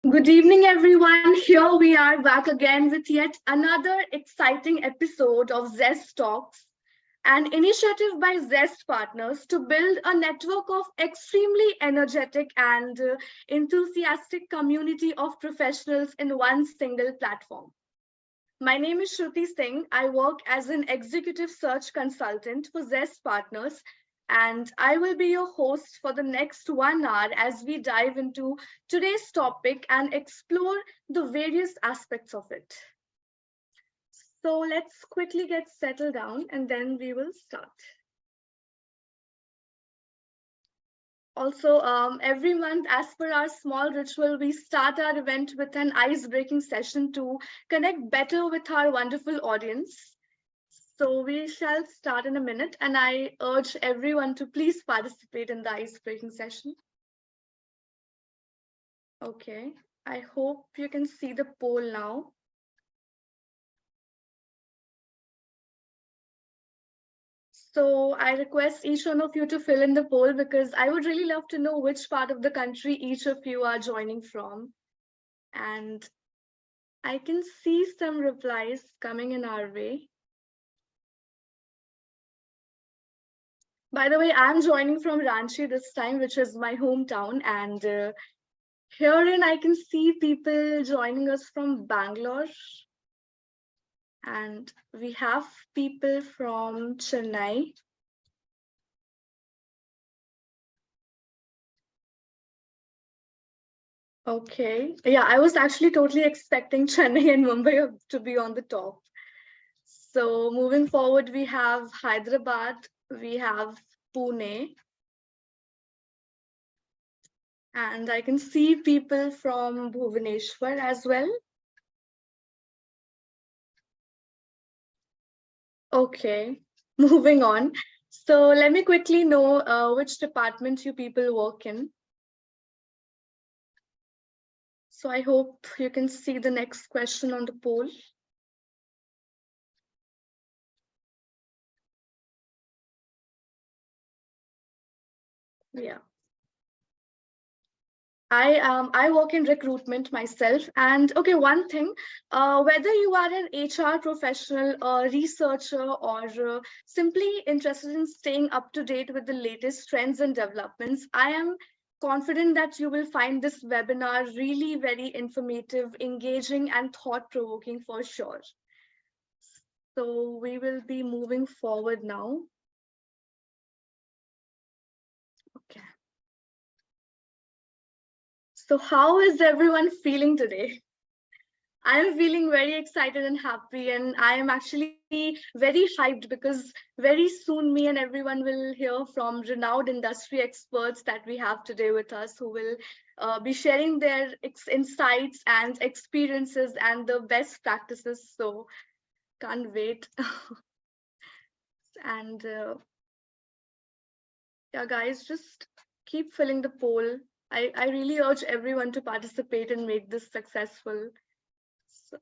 Good evening, everyone. Here we are back again with yet another exciting episode of Zest Talks, an initiative by Zest Partners to build a network of extremely energetic and enthusiastic community of professionals in one single platform. My name is Shruti Singh. I work as an executive search consultant for Zest Partners, and I will be your host for the next 1 hour as we dive into today's topic and explore the various aspects of it. So let's quickly get settled down and then we will start. Also, every month, as per our small ritual, we start our event with an ice-breaking session to connect better with our wonderful audience. So we shall start in a minute, and I urge everyone to please participate in the ice-breaking session. Okay, I hope you can see the poll now. So I request each one of you to fill in the poll because I would really love to know which part of the country each of you are joining from. And I can see some replies coming in our way. By the way, I'm joining from Ranchi this time, which is my hometown. And herein, I can see people joining us from Bangalore. And we have people from Chennai. Okay. Yeah, I was actually totally expecting Chennai and Mumbai to be on the top. So moving forward, we have Hyderabad, we have Pune, and I can see people from Bhubaneswar as well. Okay, moving on. So let me quickly know which department you people work in. So I hope you can see the next question on the poll. Yeah. I work in recruitment myself, and okay, one thing, whether you are an HR professional, a researcher, or simply interested in staying up to date with the latest trends and developments, I am confident that you will find this webinar really very informative, engaging, and thought-provoking for sure. So we will be moving forward now. Okay. So how is everyone feeling today? I am feeling very excited and happy, and I am actually very hyped because very soon me and everyone will hear from renowned industry experts that we have today with us who will be sharing their insights and experiences and the best practices. So can't wait. And yeah, guys, just keep filling the poll. I really urge everyone to participate and make this successful. So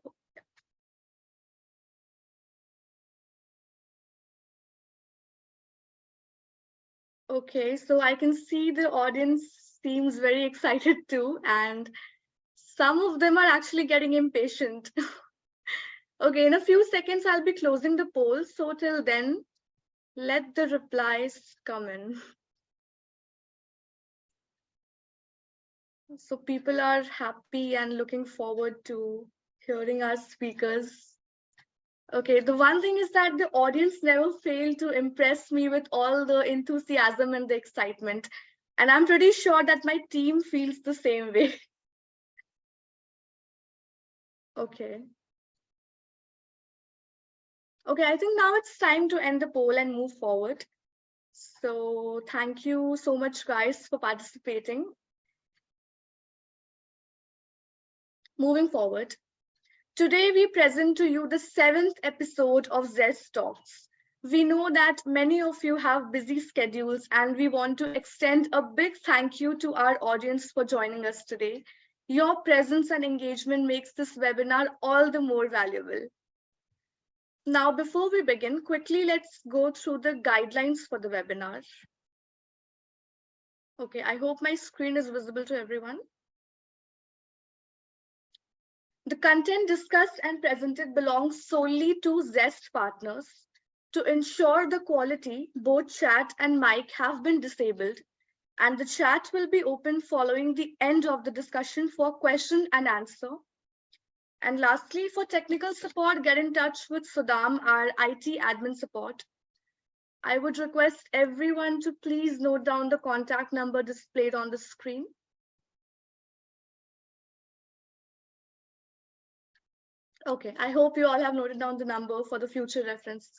okay, so I can see the audience seems very excited too, and some of them are actually getting impatient. Okay, in a few seconds, I'll be closing the poll. So till then, let the replies come in. So people are happy and looking forward to hearing our speakers. Okay, the one thing is that the audience never failed to impress me with all the enthusiasm and the excitement. And I'm pretty sure that my team feels the same way. Okay. Okay, I think now it's time to end the poll and move forward. So thank you so much, guys, for participating. Moving forward, today we present to you the 7th episode of Zest Talks. We know that many of you have busy schedules, and we want to extend a big thank you to our audience for joining us today. Your presence and engagement makes this webinar all the more valuable. Now, before we begin, quickly let's go through the guidelines for the webinar. Okay, I hope my screen is visible to everyone. The content discussed and presented belongs solely to Zest partners. To ensure the quality, both chat and mic have been disabled, and the chat will be open following the end of the discussion for question and answer. And lastly, for technical support, get in touch with Sudam, our IT admin support. I would request everyone to please note down the contact number displayed on the screen. Okay, I hope you all have noted down the number for the future reference.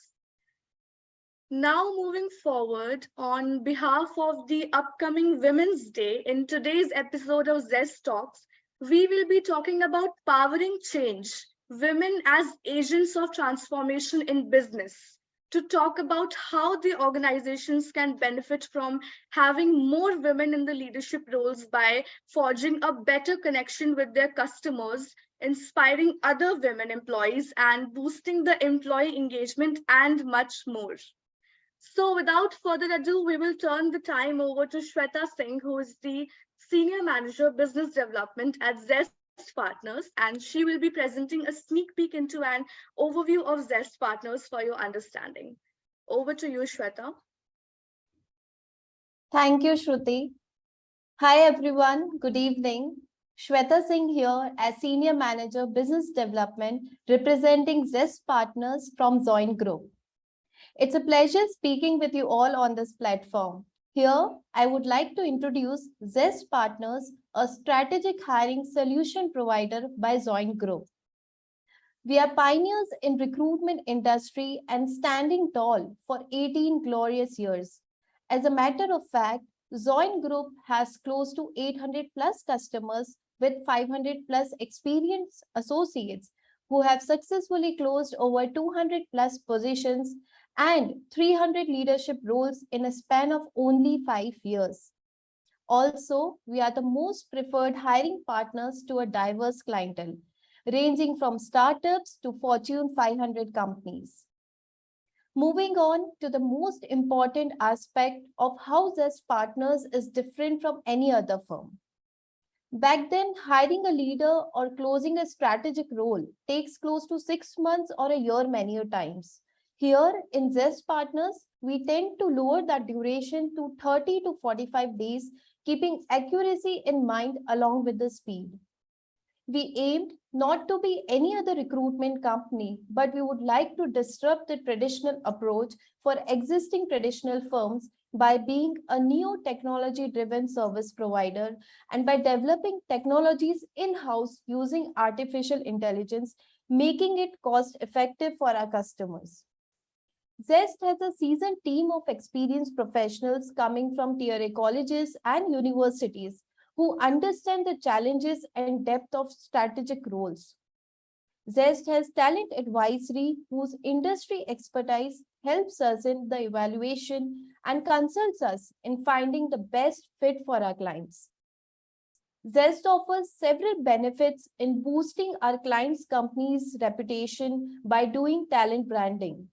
Now moving forward, on behalf of the upcoming Women's Day, in today's episode of Zest Talks, we will be talking about powering change, women as agents of transformation in business, to talk about how the organizations can benefit from having more women in the leadership roles by forging a better connection with their customers, inspiring other women employees, and boosting the employee engagement, and much more. So without further ado, we will turn the time over to Shweta Singh, who is the Senior Manager Business Development at Zest Partners, and she will be presenting a sneak peek into an overview of Zest Partners for your understanding. Over to you, Shweta. Thank you, Shruti. Hi, everyone. Good evening. Shweta Singh here as Senior Manager Business Development representing Zest Partners from Zoin Group. It's a pleasure speaking with you all on this platform. Here, I would like to introduce Zest Partners, a strategic hiring solution provider by Zoin Group. We are pioneers in recruitment industry and standing tall for 18 glorious years. As a matter of fact, Zoin Group has close to 800 plus customers with 500 plus experienced associates who have successfully closed over 200 plus positions and 300 leadership roles in a span of only 5 years. Also, we are the most preferred hiring partners to a diverse clientele, ranging from startups to Fortune 500 companies. Moving on to the most important aspect of how Zest Partners is different from any other firm. Back then, hiring a leader or closing a strategic role takes close to 6 months or a year many times. Here in Zest Partners, we tend to lower that duration to 30 to 45 days, keeping accuracy in mind along with the speed. We aimed not to be any other recruitment company, but we would like to disrupt the traditional approach for existing traditional firms by being a new technology-driven service provider and by developing technologies in-house using artificial intelligence, making it cost-effective for our customers. Zest has a seasoned team of experienced professionals coming from tier A colleges and universities who understand the challenges and depth of strategic roles. Zest has talent advisory whose industry expertise helps us in the evaluation and consults us in finding the best fit for our clients. Zest offers several benefits in boosting our clients' company's reputation by doing talent branding.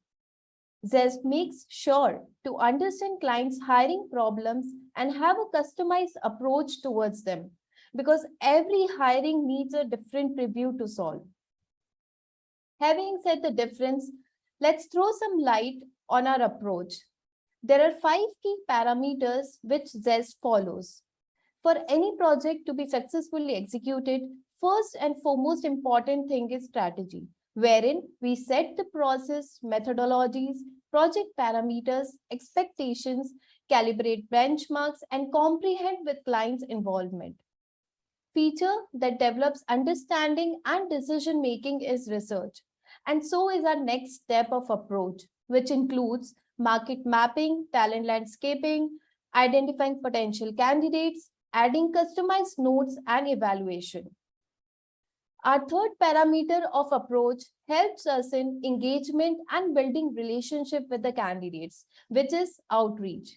Zest makes sure to understand clients' hiring problems and have a customized approach towards them because every hiring needs a different preview to solve. Having said the difference, let's throw some light on our approach. There are 5 key parameters which Zest follows. For any project to be successfully executed, first and foremost important thing is strategy, wherein we set the process, methodologies, project parameters, expectations, calibrate benchmarks, and comprehend with clients' involvement. Feature that develops understanding and decision making is research. And so is our next step of approach, which includes market mapping, talent landscaping, identifying potential candidates, adding customized notes, and evaluation. Our third parameter of approach helps us in engagement and building relationship with the candidates, which is outreach,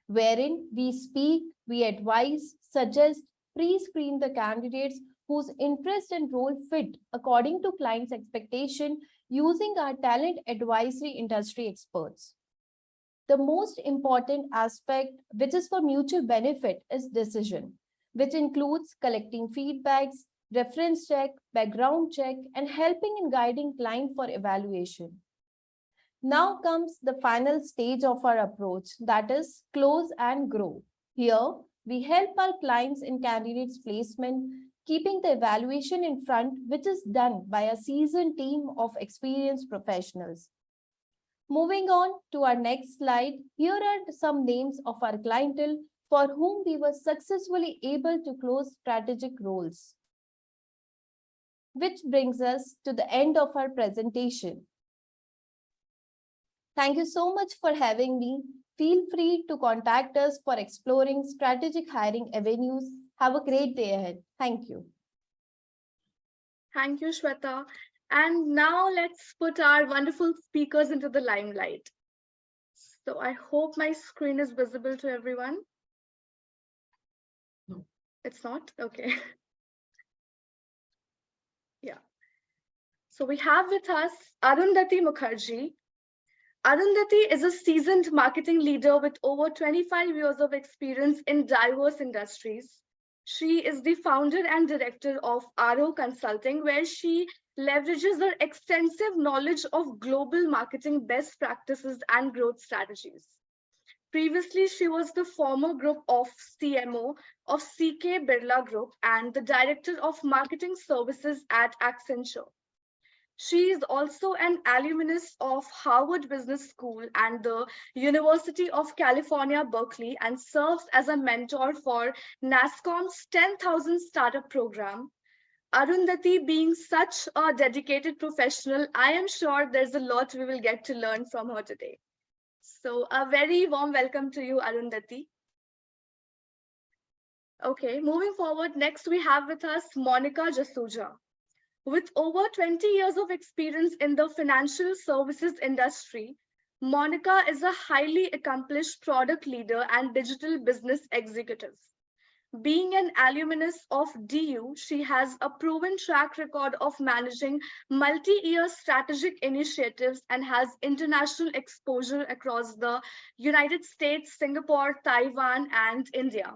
wherein we speak, we advise, suggest, pre-screen the candidates whose interest and role fit according to clients' expectation using our talent advisory industry experts. The most important aspect, which is for mutual benefit, is decision, which includes collecting feedbacks, reference check, background check, and helping in guiding client for evaluation. Now comes the final stage of our approach, that is close and grow. Here, we help our clients in candidates placement, keeping the evaluation in front, which is done by a seasoned team of experienced professionals. Moving on to our next slide, here are some names of our clientele for whom we were successfully able to close strategic roles. Which brings us to the end of our presentation. Thank you so much for having me. Feel free to contact us for exploring strategic hiring avenues. Have a great day ahead. Thank you. Thank you, Shweta. And now let's put our wonderful speakers into the limelight. So I hope my screen is visible to everyone. No. It's not? Okay. Yeah. So we have with us Arundhati Mukherjee. Arundhati is a seasoned marketing leader with over 25 years of experience in diverse industries. She is the founder and director of RO Consulting, where she leverages her extensive knowledge of global marketing best practices and growth strategies. Previously, she was the former group of CMO of CK Birla Group and the director of marketing services at Accenture. She is also an alumnus of Harvard Business School and the University of California, Berkeley, and serves as a mentor for NASSCOM's 10,000 Startup Program. Arundhati, being such a dedicated professional, I am sure there's a lot we will get to learn from her today. So a very warm welcome to you, Arundhati. Okay, moving forward, next we have with us Monica Jasuja. With over 20 years of experience in the financial services industry, Monica is a highly accomplished product leader and digital business executive. Being an alumnus of DU, she has a proven track record of managing multi-year strategic initiatives and has international exposure across the United States, Singapore, Taiwan, and India.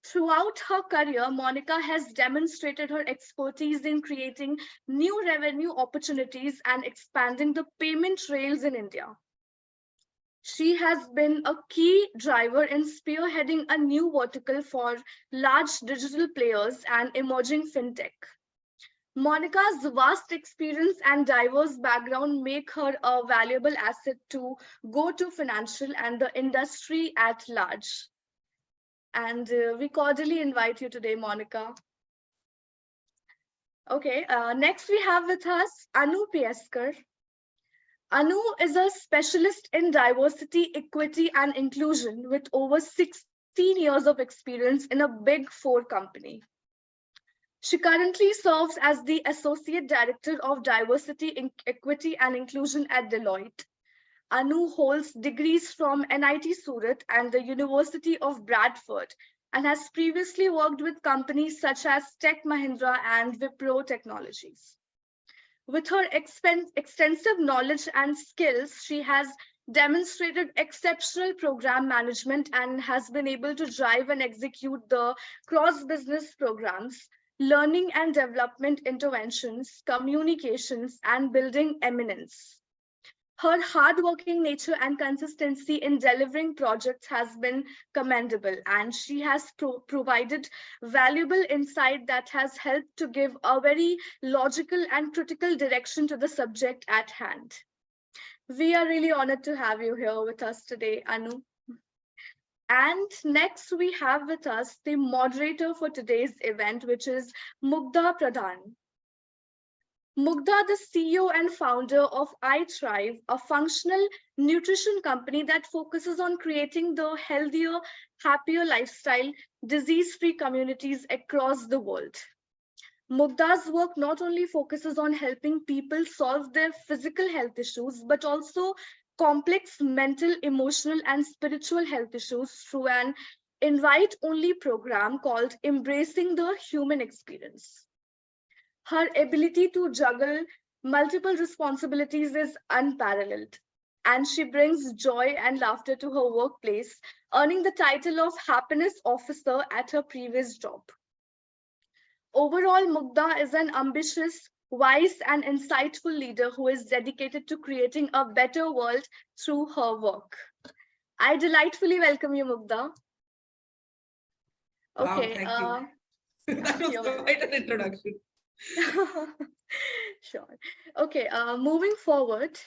Throughout her career, Monica has demonstrated her expertise in creating new revenue opportunities and expanding the payment rails in India. She has been a key driver in spearheading a new vertical for large digital players and emerging fintech. Monica's vast experience and diverse background make her a valuable asset to GoTo Financial and the industry at large. And we cordially invite you today, Monica. Okay, next we have with us Anu Pieskar. Anu is a specialist in diversity, equity, and inclusion with over 16 years of experience in a Big Four company. She currently serves as the Associate Director of Diversity, Equity, and Inclusion at Deloitte. Anu holds degrees from NIT Surat and the University of Bradford and has previously worked with companies such as Tech Mahindra and Wipro Technologies. With her extensive knowledge and skills, she has demonstrated exceptional program management and has been able to drive and execute the cross-business programs, learning and development interventions, communications, and building eminence. Her hardworking nature and consistency in delivering projects has been commendable, and she has provided valuable insight that has helped to give a very logical and critical direction to the subject at hand. We are really honored to have you here with us today, Anu. And next we have with us the moderator for today's event, which is Mugdha Pradhan. Mugdha, the CEO and founder of iThrive, a functional nutrition company that focuses on creating the healthier, happier lifestyle, disease-free communities across the world. Mugdha's work not only focuses on helping people solve their physical health issues, but also complex mental, emotional, and spiritual health issues through an invite-only program called Embracing the Human Experience. Her ability to juggle multiple responsibilities is unparalleled, and she brings joy and laughter to her workplace, earning the title of Happiness Officer at her previous job. Overall, Mugdha is an ambitious, wise, and insightful leader who is dedicated to creating a better world through her work. I delightfully welcome you, Mugdha. Wow, Okay. thank you. That was You're quite an introduction. Sure. Okay, moving forward.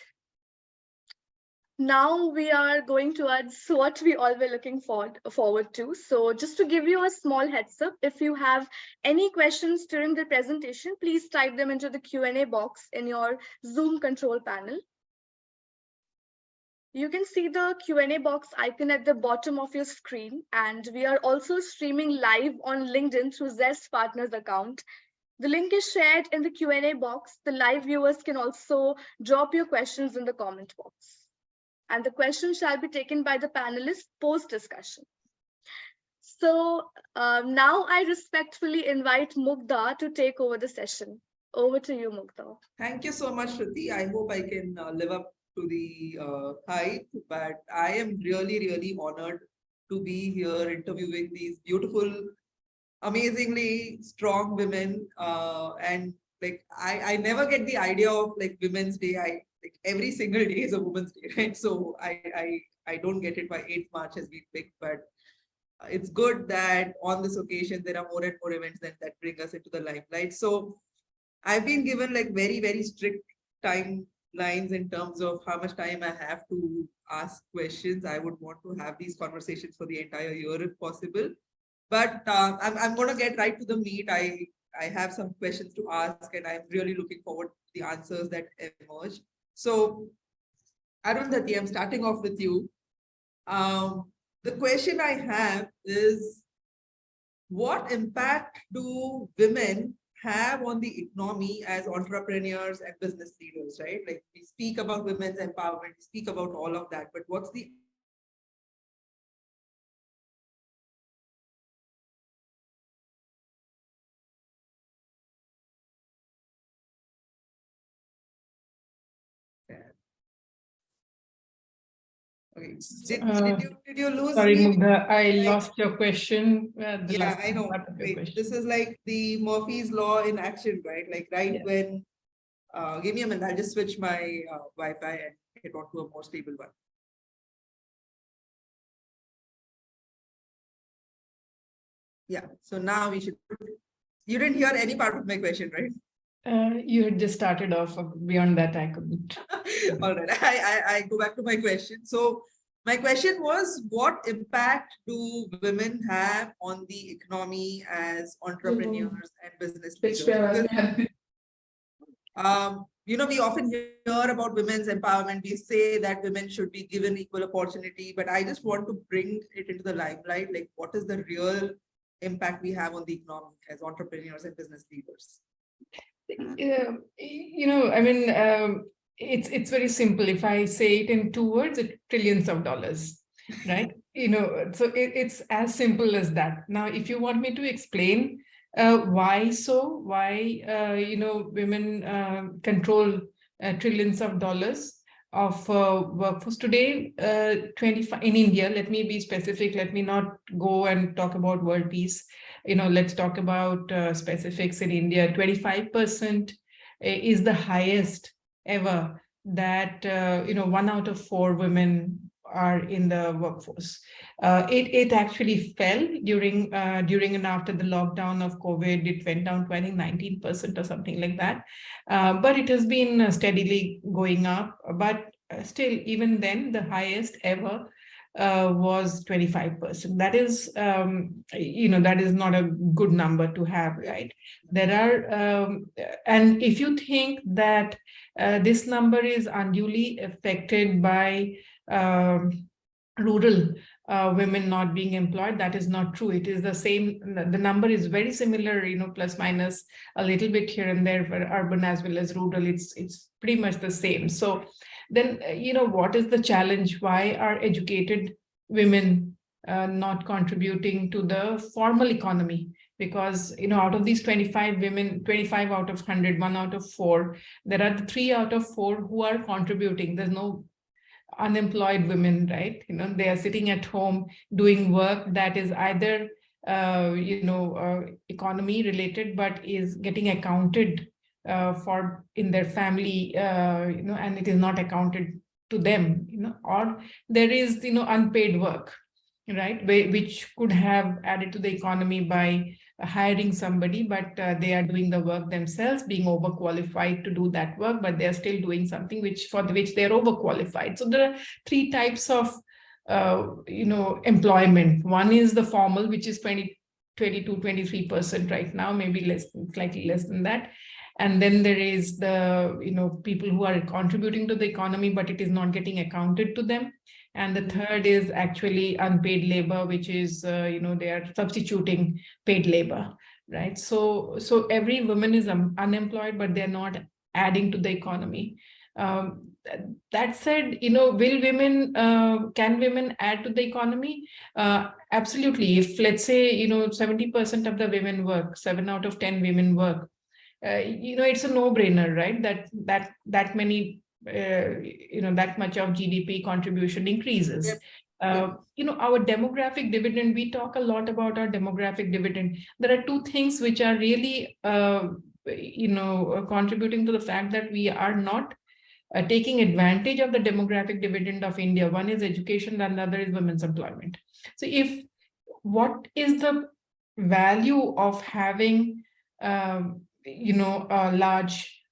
Now we are going towards what we all were looking forward to. So just to give you a small heads up, if you have any questions during the presentation, please type them into the Q&A box in your Zoom control panel. You can see the Q&A box icon at the bottom of your screen, and we are also streaming live on LinkedIn through Zest Partners account. The link is shared in the Q&A box. The live viewers can also drop your questions in the comment box, and the questions shall be taken by the panelists post-discussion. So now I respectfully invite Mugdha to take over the session. Over to you, Mugdha. Thank you so much, Shruti. I hope I can live up to the hype, but I am really, really honored to be here interviewing these beautiful, amazingly strong women. And like, I never get the idea of like Women's Day. Like every single day is a Women's Day, right? So I don't get it by 8th March as we picked, but it's good that on this occasion there are more and more events that bring us into the limelight. So I've been given like very, very strict timelines in terms of how much time I have to ask questions. I would want to have these conversations for the entire year if possible. But I'm going to get right to the meat. I have some questions to ask, and I'm really looking forward to the answers that emerge. So, Arundhati, I'm starting off with you. The question I have is, what impact do women have on the economy as entrepreneurs and business leaders, right? Like we speak about women's empowerment, we speak about all of that, but what's the Okay. Did you lose Sorry, me? Mugdha, I lost your question. The Yeah, last I know. part of your Wait, question. this is like the Murphy's Law in action, right? Like Yeah. when, give me a minute, I'll just switch my Wi-Fi and get onto a more stable one. Yeah, so now we should, you didn't hear any part of my question, right? You had just started off. Beyond that, I couldn't. All right, I go back to my question. So my question was, what impact do women have on the economy as entrepreneurs and business leaders? You know, we often hear about women's empowerment. We say that women should be given equal opportunity, but I just want to bring it into the limelight. Like, what is the real impact we have on the economy as entrepreneurs and business leaders? You know, I mean, it's very simple. If I say it in 2 words, it's trillions of dollars, right? You know, so it's as simple as that. Now, if you want me to explain why you know, women control trillions of dollars of workforce today, 25 in India. Let me be specific. Let me not go and talk about world peace. You know, let's talk about specifics in India. 25% is the highest ever that, you know, 1 out of 4 women are in the workforce. It actually fell during and after the lockdown of COVID. It went down to, I think, 19% or something like that. But it has been steadily going up. But still, even then, the highest ever was 25%. That is, you know, that is not a good number to have, right? There are, and if you think that this number is unduly affected by rural women not being employed, that is not true. It is the same. The number is very similar, you know, plus minus a little bit here and there for urban as well as rural. It's pretty much the same. So then, you know, what is the challenge? Why are educated women not contributing to the formal economy? Because, you know, out of these 25 women, 25 out of 100, 1 out of 4, there are the 3 out of 4 who are contributing. There's no unemployed women, right? You know, they are sitting at home doing work that is either economy related, but is getting accounted for in their family, and it is not accounted to them, or there is, unpaid work, right, which could have added to the economy by hiring somebody, but they are doing the work themselves, being overqualified to do that work, but they're still doing something for which they're overqualified. So there are three types of employment. One is the formal, which is 22-23% right now, maybe slightly less than that. And then there is the people who are contributing to the economy, but it is not getting accounted to them. And the third is actually unpaid labor, which is they are substituting paid labor, right? So every woman is unemployed, but they're not adding to the economy. That said, will women, can women add to the economy? Absolutely. If, let's say, 70% of the women work, 7 out of 10 women work, it's a no-brainer, right? That many, that much of GDP contribution increases. Yep. Our demographic dividend, we talk a lot about our demographic dividend. There are two things which are really, contributing to the fact that we are not taking advantage of the demographic dividend of India. One is education, and the other is women's employment. So what is the value of having, a large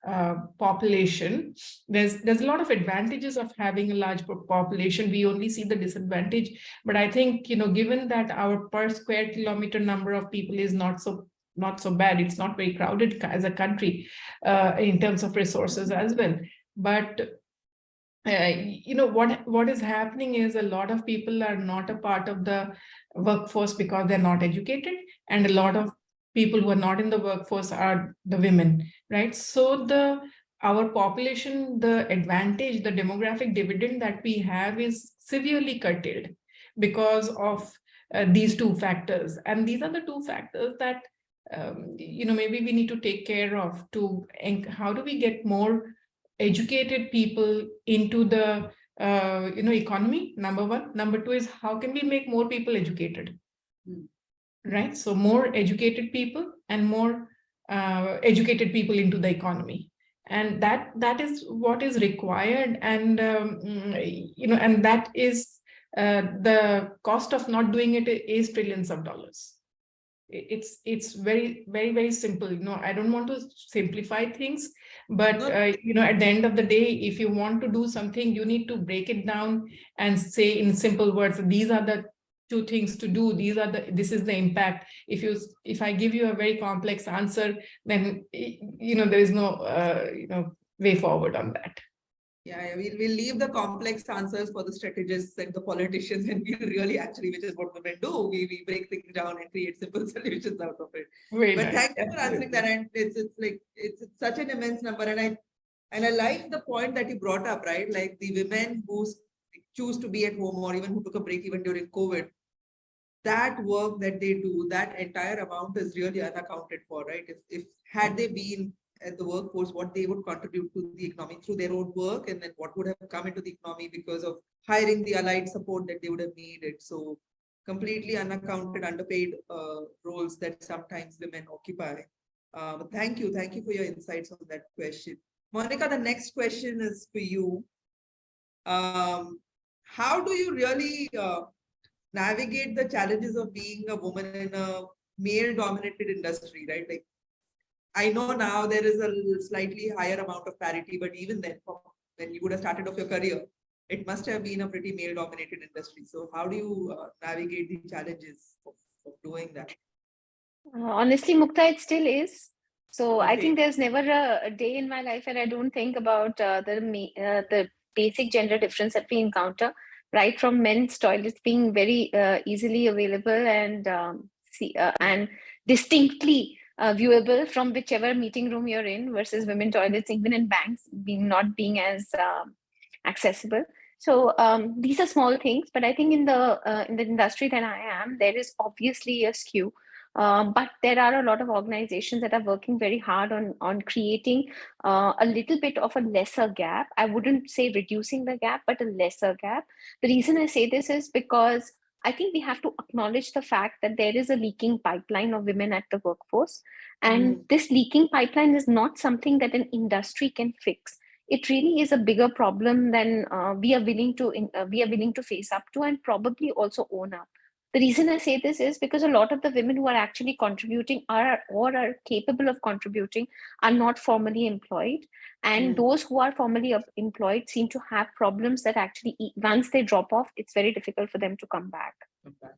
population? There's a lot of advantages of having a large population. We only see the disadvantage, but I think, given that our per square kilometer number of people is not so bad, it's not very crowded as a country in terms of resources as well. But what is happening is a lot of people are not a part of the workforce because they're not educated, and a lot of people who are not in the workforce are the women, right? So our population, the advantage, the demographic dividend that we have is severely curtailed because of these two factors. And these are the two factors that maybe we need to take care of. How do we get more educated people into the economy? Number one. Number two is, how can we make more people educated? Right? So more educated people and more educated people into the economy. And that is what is required. And and that is the cost of not doing it is trillions of dollars. It's very, very, very simple. I don't want to simplify things, but at the end of the day, if you want to do something, you need to break it down and say in simple words, these are the two things to do. This is the impact. If I give you a very complex answer, then there is no way forward on that. Yeah, we'll leave the complex answers for the strategists and the politicians, and we really actually, which is what women do, we break things down and create simple solutions out of it. Very but nice. Thank you for answering that, and it's such an immense number, and I like the point that you brought up, right? Like the women who choose to be at home, or even who took a break even during COVID, that work that they do, that entire amount is really unaccounted for, right? If had they been at the workforce, what they would contribute to the economy through their own work, and then what would have come into the economy because of hiring the allied support that they would have needed. So completely unaccounted, underpaid roles that sometimes women occupy. But thank you for your insights on that question. Monica, the next question is for you. How do you really navigate the challenges of being a woman in a male-dominated industry, right? Like, I know now there is a slightly higher amount of parity, but even then, when you would have started off your career, it must have been a pretty male-dominated industry. So how do you navigate the challenges of doing that? Honestly, Mukta, it still is. So okay. I think there's never a day in my life where I don't think about the basic gender difference that we encounter, right from men's toilets being very easily available and distinctly viewable from whichever meeting room you're in, versus women toilets, even in banks, not being as accessible. So these are small things, but I think in the industry that I am, there is obviously a skew. But there are a lot of organizations that are working very hard on creating a little bit of a lesser gap. I wouldn't say reducing the gap, but a lesser gap. The reason I say this is because I think we have to acknowledge the fact that there is a leaking pipeline of women at the workforce. And this leaking pipeline is not something that an industry can fix. It really is a bigger problem than we are willing to face up to, and probably also own up. The reason I say this is because a lot of the women who are actually contributing are capable of contributing are not formally employed. And those who are formally employed seem to have problems that actually, once they drop off, it's very difficult for them to come back.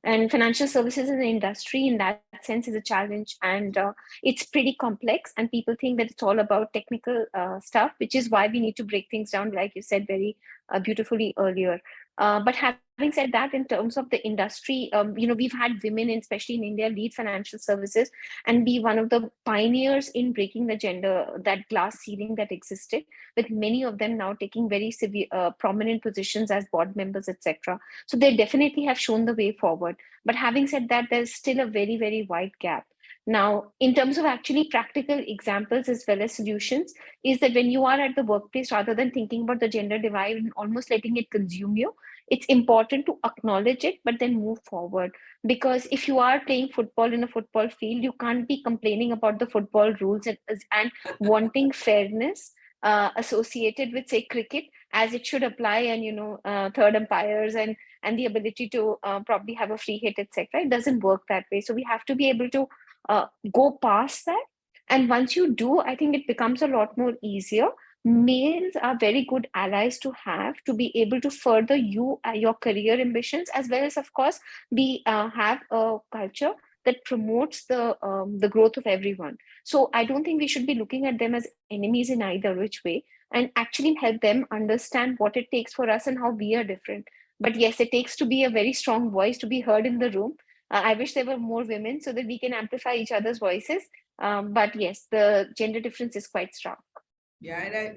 And financial services as an industry in that sense is a challenge, and it's pretty complex, and people think that it's all about technical stuff, which is why we need to break things down, like you said very beautifully earlier. But having said that, in terms of the industry, we've had women, especially in India, lead financial services and be one of the pioneers in breaking that glass ceiling that existed, with many of them now taking very severe, prominent positions as board members, etc. So they definitely have shown the way forward. But having said that, there's still a very, very wide gap. Now, in terms of actually practical examples as well as solutions, is that when you are at the workplace, rather than thinking about the gender divide and almost letting it consume you, it's important to acknowledge it, but then move forward. Because if you are playing football in a football field, you can't be complaining about the football rules and wanting fairness associated with, say, cricket, as it should apply, and third umpires and the ability to probably have a free hit, etc. It doesn't work that way. So we have to be able to go past that. And once you do, I think it becomes a lot more easier. Males are very good allies to have to be able to further your career ambitions, as well as, of course, have a culture that promotes the growth of everyone. So I don't think we should be looking at them as enemies in either which way, and actually help them understand what it takes for us and how we are different. But yes, it takes to be a very strong voice to be heard in the room. I wish there were more women so that we can amplify each other's voices. But yes, the gender difference is quite strong. Yeah, and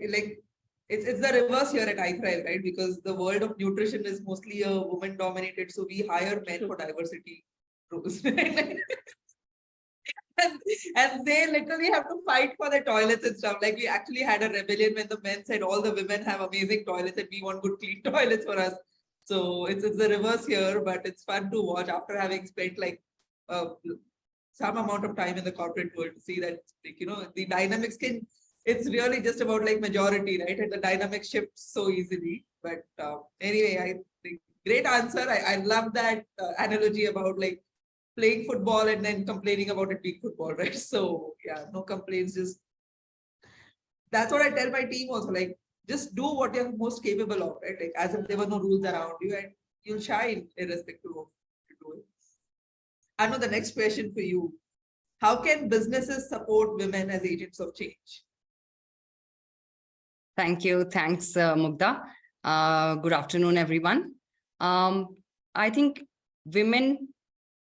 it's the reverse here at iThrive, right? Because the world of nutrition is mostly a woman dominated, so we hire men for diversity roles. and they literally have to fight for their toilets and stuff. Like, we actually had a rebellion when the men said all the women have amazing toilets and we want good clean toilets for us. So it's the reverse here, but it's fun to watch after having spent some amount of time in the corporate world to see that, the dynamics it's really just about majority, right? And the dynamics shifts so easily. But anyway, I think great answer. I love that analogy about playing football and then complaining about it being football, right? So yeah, no complaints. Just that's what I tell my team also. Just do what you're most capable of, right? As if there were no rules around you, and you'll shine irrespective of what you're doing. I know the next question for you. How can businesses support women as agents of change? Thank you. Thanks, Mugdha. Good afternoon, everyone. I think women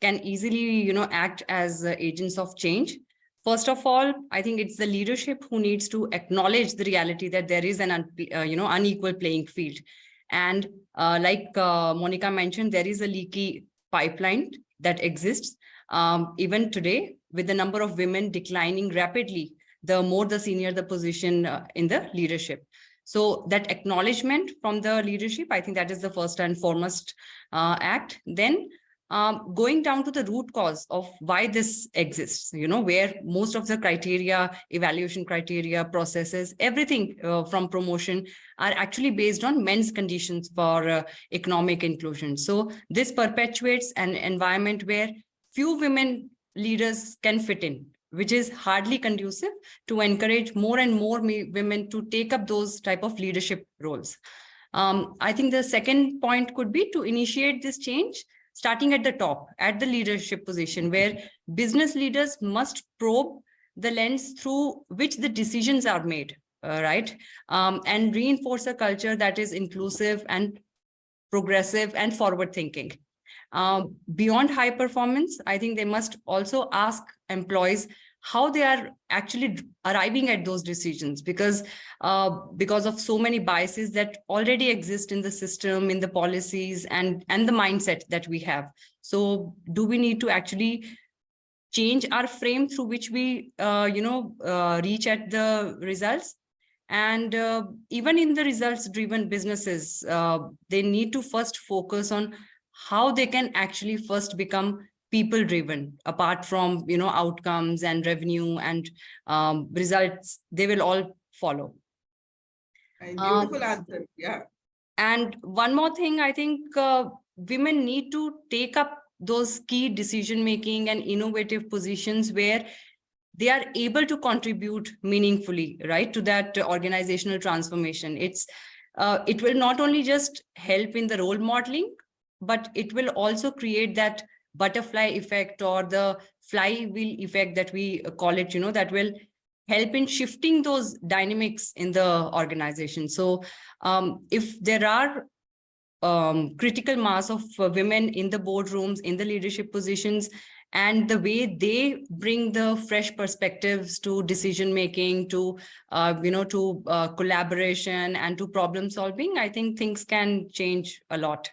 can easily, act as agents of change. First of all, I think it's the leadership who needs to acknowledge the reality that there is an unequal playing field. And like Monica mentioned, there is a leaky pipeline that exists. Even today, with the number of women declining rapidly, the more the senior the position in the leadership. So that acknowledgement from the leadership, I think that is the first and foremost act. Then going down to the root cause of why this exists, where most of the criteria, evaluation criteria, processes, everything from promotion are actually based on men's conditions for economic inclusion. So this perpetuates an environment where few women leaders can fit in, which is hardly conducive to encourage more and more women to take up those type of leadership roles. I think the second point could be to initiate this change, starting at the top, at the leadership position, where business leaders must probe the lens through which the decisions are made, right? And reinforce a culture that is inclusive and progressive and forward-thinking. Beyond high performance, I think they must also ask employees how they are actually arriving at those decisions, because of so many biases that already exist in the system, in the policies, and the mindset that we have. So do we need to actually change our frame through which we reach at the results? And even in the results driven businesses, they need to first focus on how they can actually first become people driven, apart from, outcomes and revenue and results, they will all follow. Beautiful answer. Yeah. And one more thing, I think women need to take up those key decision making and innovative positions where they are able to contribute meaningfully, right, to that organizational transformation. It will not only just help in the role modeling, but it will also create that butterfly effect or the flywheel effect that we call it, that will help in shifting those dynamics in the organization. So if there are critical mass of women in the boardrooms, in the leadership positions, and the way they bring the fresh perspectives to decision making, to collaboration and to problem solving, I think things can change a lot.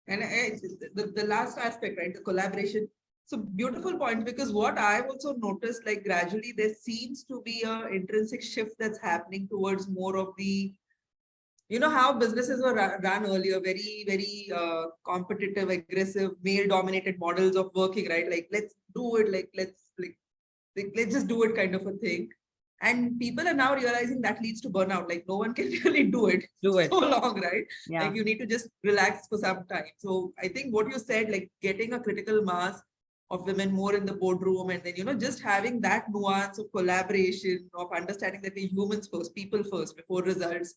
And the last aspect, right, the collaboration. So beautiful point, because what I've also noticed, like gradually there seems to be a intrinsic shift that's happening towards more of the, how businesses were run earlier, very, very competitive, aggressive, male-dominated models of working, right? Like, let's do it, let's just do it kind of a thing. And people are now realizing that leads to burnout. Like, no one can really do it so long, right? Yeah. Like, you need to just relax for some time. So I think what you said, like getting a critical mass of women more in the boardroom, and then, just having that nuance of collaboration, of understanding that we're humans first, people first before results,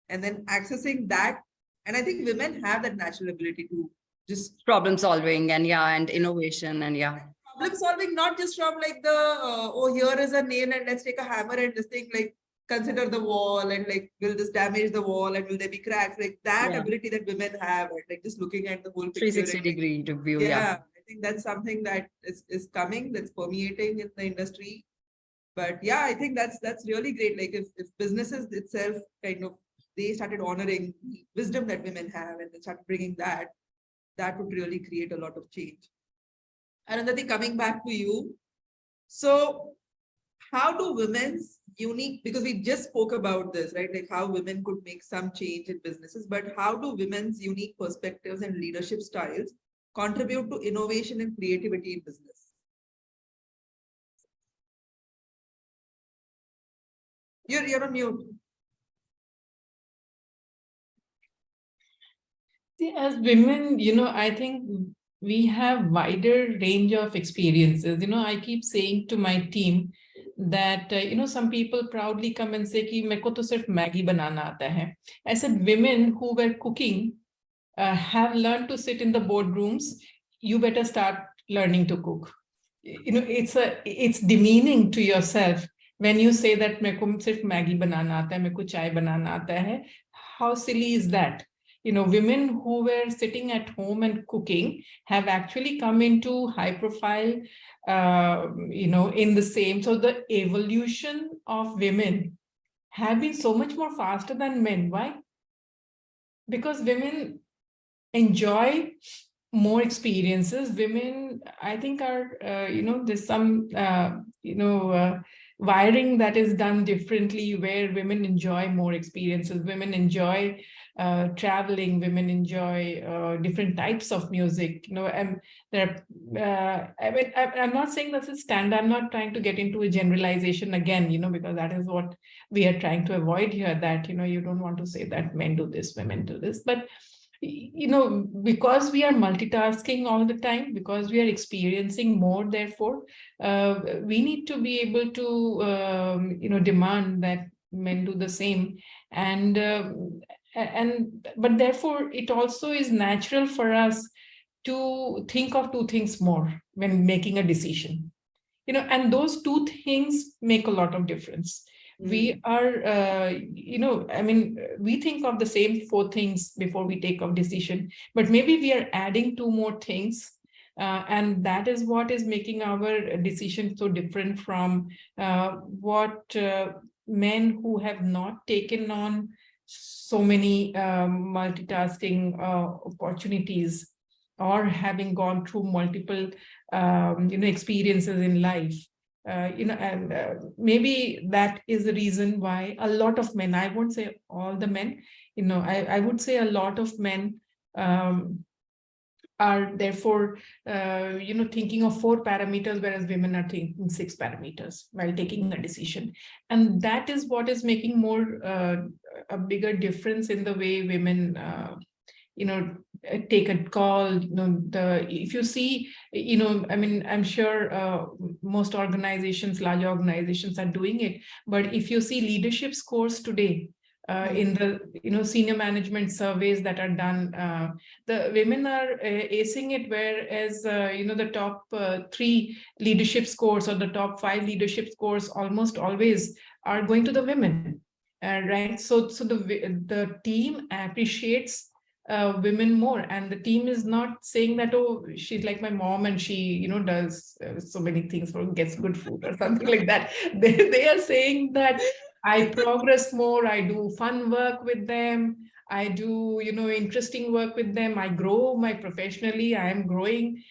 and then accessing that. And I think women have that natural ability to just problem solving and innovation and problem solving, not just from like the oh, here is a nail and let's take a hammer and this thing, like consider the wall and like, will this damage the wall and will there be cracks, like that ability that women have, right? Like just looking at the whole picture, 360-degree view. I think that's something that is coming, that's permeating in the industry. But yeah, I think that's really great. Like if businesses itself kind of, they started honoring the wisdom that women have and they started bringing that would really create a lot of change. Another thing, coming back to you. So how do women's unique, because we just spoke about this, right? Like how women could make some change in businesses, but how do women's unique perspectives and leadership styles contribute to innovation and creativity in business? You're on mute. See, as women, I think we have wider range of experiences. I keep saying to my team that, some people proudly come and say, ki, "Meko to sirf Maggi banana aata hai." I said, women who were cooking have learned to sit in the boardrooms. You better start learning to cook. It's demeaning to yourself when you say that meko sirf Maggi banana aata hai, meko chai banana aata hai. How silly is that? Women who were sitting at home and cooking have actually come into high profile, in the same. So the evolution of women have been so much more faster than men. Why? Because women enjoy more experiences. Women, I think, are, there's some, wiring that is done differently, where women enjoy more experiences. Women enjoy traveling. Women enjoy different types of music. And there, I'm not saying that's a standard. I'm not trying to get into a generalization again, because that is what we are trying to avoid here. That you don't want to say that men do this, women do this, but because we are multitasking all the time, because we are experiencing more, therefore, we need to be able to, demand that men do the same. But therefore, it also is natural for us to think of two things more when making a decision. And those two things make a lot of difference. We are, we think of the same 4 things before we take a decision, but maybe we are adding 2 more things. And that is what is making our decision so different from what men who have not taken on so many multitasking opportunities, or having gone through multiple, experiences in life. And maybe that is the reason why a lot of men, I won't say all the men, I would say a lot of men are therefore, thinking of 4 parameters, whereas women are thinking 6 parameters while taking a decision. And that is what is making a bigger difference in the way women, take a call. If you see, I'm sure most organizations, large organizations are doing it, but if you see leadership scores today, in the senior management surveys that are done, the women are acing it, whereas the top 3 leadership scores or the top 5 leadership scores almost always are going to the women, right? So the team appreciates women more, and the team is not saying that, oh, she's like my mom and she does so many things for gets good food or something like that. They are saying that I progress more, I do fun work with them, I do interesting work with them, I grow my professionally, I am growing,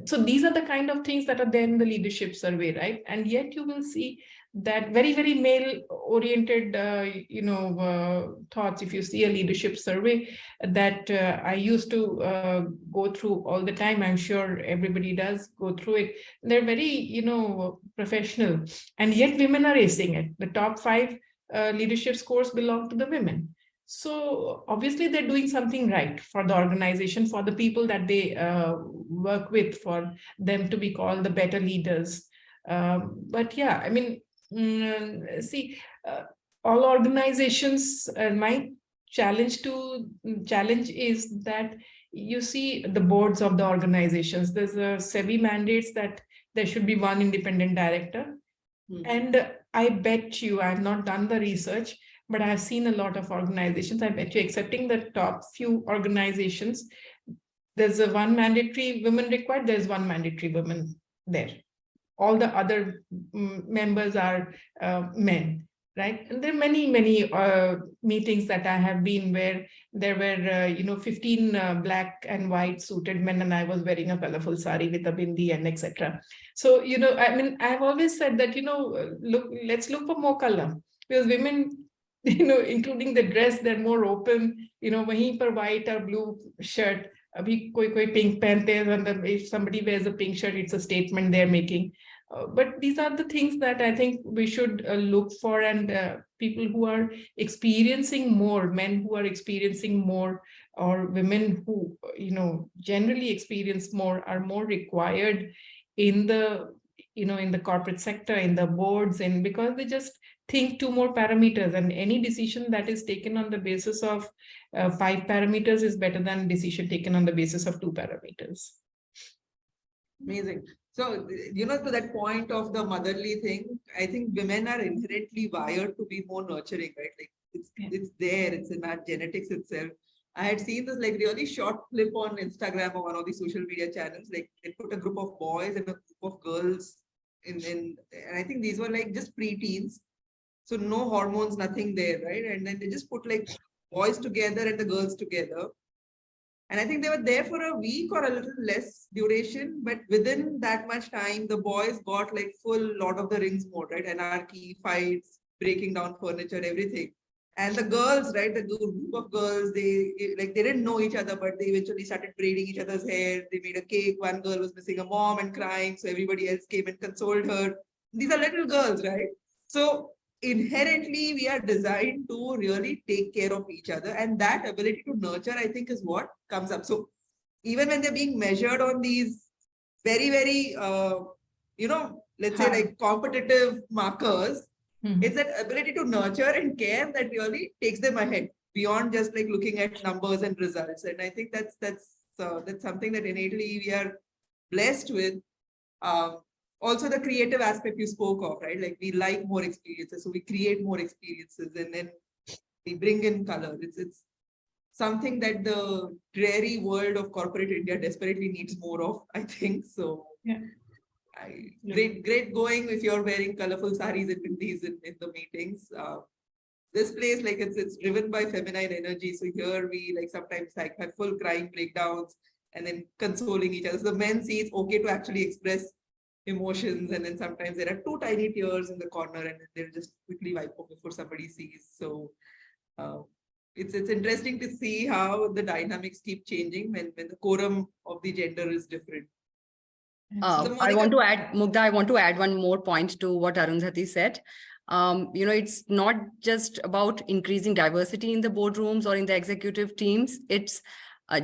so these are the kind of things that are there in the leadership survey, right? And yet you will see that very, very male oriented thoughts. If you see a leadership survey that I used to go through all the time, I'm sure everybody does go through it, they're very professional, and yet women are acing it. The top 5 leadership scores belong to the women. So obviously they're doing something right for the organization, for the people that they work with, for them to be called the better leaders. But yeah, see, all organizations, my challenge is that you see the boards of the organizations, there's a SEBI mandates that there should be 1 independent director. And I bet you, I've not done the research, but I've seen a lot of organizations. I bet you, excepting the top few organizations, there's a 1 mandatory women required, there's 1 mandatory woman there. All the other members are men, right? And there are many meetings that I have been where there were 15 black and white suited men, and I was wearing a colorful sari with a bindi and etc. So I've always said that let's look for more color, because women, including the dress, they're more open. Wahin par white or blue shirt, abhi koi pink pehante, and if somebody wears a pink shirt, it's a statement they're making. But these are the things that I think we should look for, and people who are experiencing more, men who are experiencing more, or women who generally experience more, are more required in the in the corporate sector, in the boards, and because they just think 2 more parameters, and any decision that is taken on the basis of 5 parameters is better than decision taken on the basis of 2 parameters. Amazing. So, to that point of the motherly thing, I think women are inherently wired to be more nurturing, right? Like it's there, it's in our genetics itself. I had seen this like really short clip on Instagram or one of the social media channels. Like they put a group of boys and a group of girls and I think these were like just preteens. So no hormones, nothing there, right? And then they just put like boys together and the girls together. And I think they were there for a week or a little less duration, but within that much time, the boys got like full Lord of the Rings mode, right? Anarchy, fights, breaking down furniture, everything. And the girls, right? The group of girls, they didn't know each other, but they eventually started braiding each other's hair. They made a cake. One girl was missing a mom and crying, so everybody else came and consoled her. These are little girls, right? So inherently we are designed to really take care of each other, and that ability to nurture, I think, is what comes up. So even when they're being measured on these very, very let's say like competitive markers, it's that ability to nurture and care that really takes them ahead beyond just like looking at numbers and results. And I think that's something that innately we are blessed with. Also the creative aspect you spoke of, right? Like we like more experiences, so we create more experiences, and then we bring in color. It's something that the dreary world of corporate India desperately needs more of, I think. So yeah. Great going if you're wearing colorful saris and bindis in the meetings. This place, like it's driven by feminine energy. So here we like sometimes like have full crying breakdowns and then consoling each other. So the men see it's okay to actually express emotions, and then sometimes there are 2 tiny tears in the corner and they'll just quickly wipe off before somebody sees. So it's interesting to see how the dynamics keep changing when the quorum of the gender is different. So I want Monica, to add, Mugdha, I want to add one more point to what Arundhati said. It's not just about increasing diversity in the boardrooms or in the executive teams. It's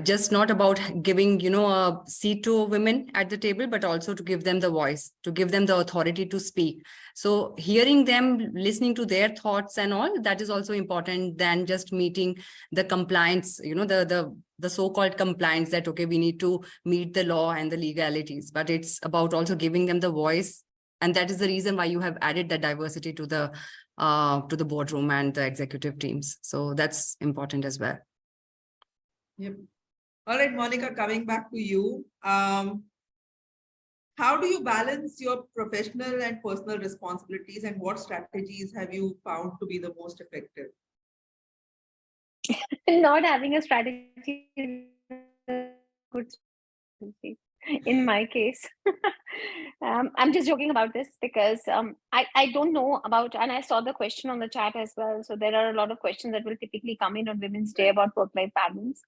just not about giving, a seat to women at the table, but also to give them the voice, to give them the authority to speak. So hearing them, listening to their thoughts and all, that is also important than just meeting the compliance, the so-called compliance that, okay, we need to meet the law and the legalities, but it's about also giving them the voice. And that is the reason why you have added that diversity to the boardroom and the executive teams. So that's important as well. yep. All right, Monica, coming back to you. How do you balance your professional and personal responsibilities, and what strategies have you found to be the most effective? Not having a strategy is a good strategy in my case. I'm just joking about this because I don't know about, and I saw the question on the chat as well. So there are a lot of questions that will typically come in on Women's Day about work-life balance.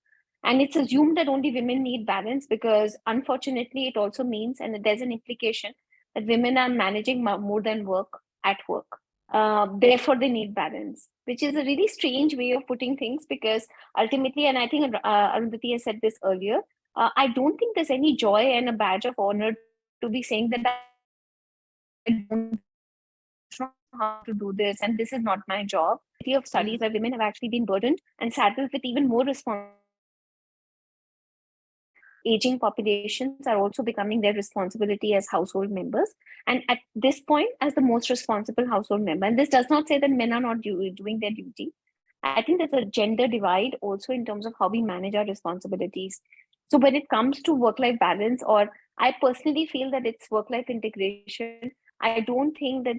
And it's assumed that only women need balance because unfortunately it also means, and there's an implication that women are managing more than work at work. Therefore, they need balance, which is a really strange way of putting things because ultimately, and I think Arundhati has said this earlier, I don't think there's any joy and a badge of honor to be saying that I don't know how to do this and this is not my job. Of studies where women have actually been burdened and saddled with even more responsibility. Aging populations are also becoming their responsibility as household members. And at this point, as the most responsible household member, and this does not say that men are not doing their duty. I think there's a gender divide also in terms of how we manage our responsibilities. So when it comes to work-life balance, or I personally feel that it's work-life integration, I don't think that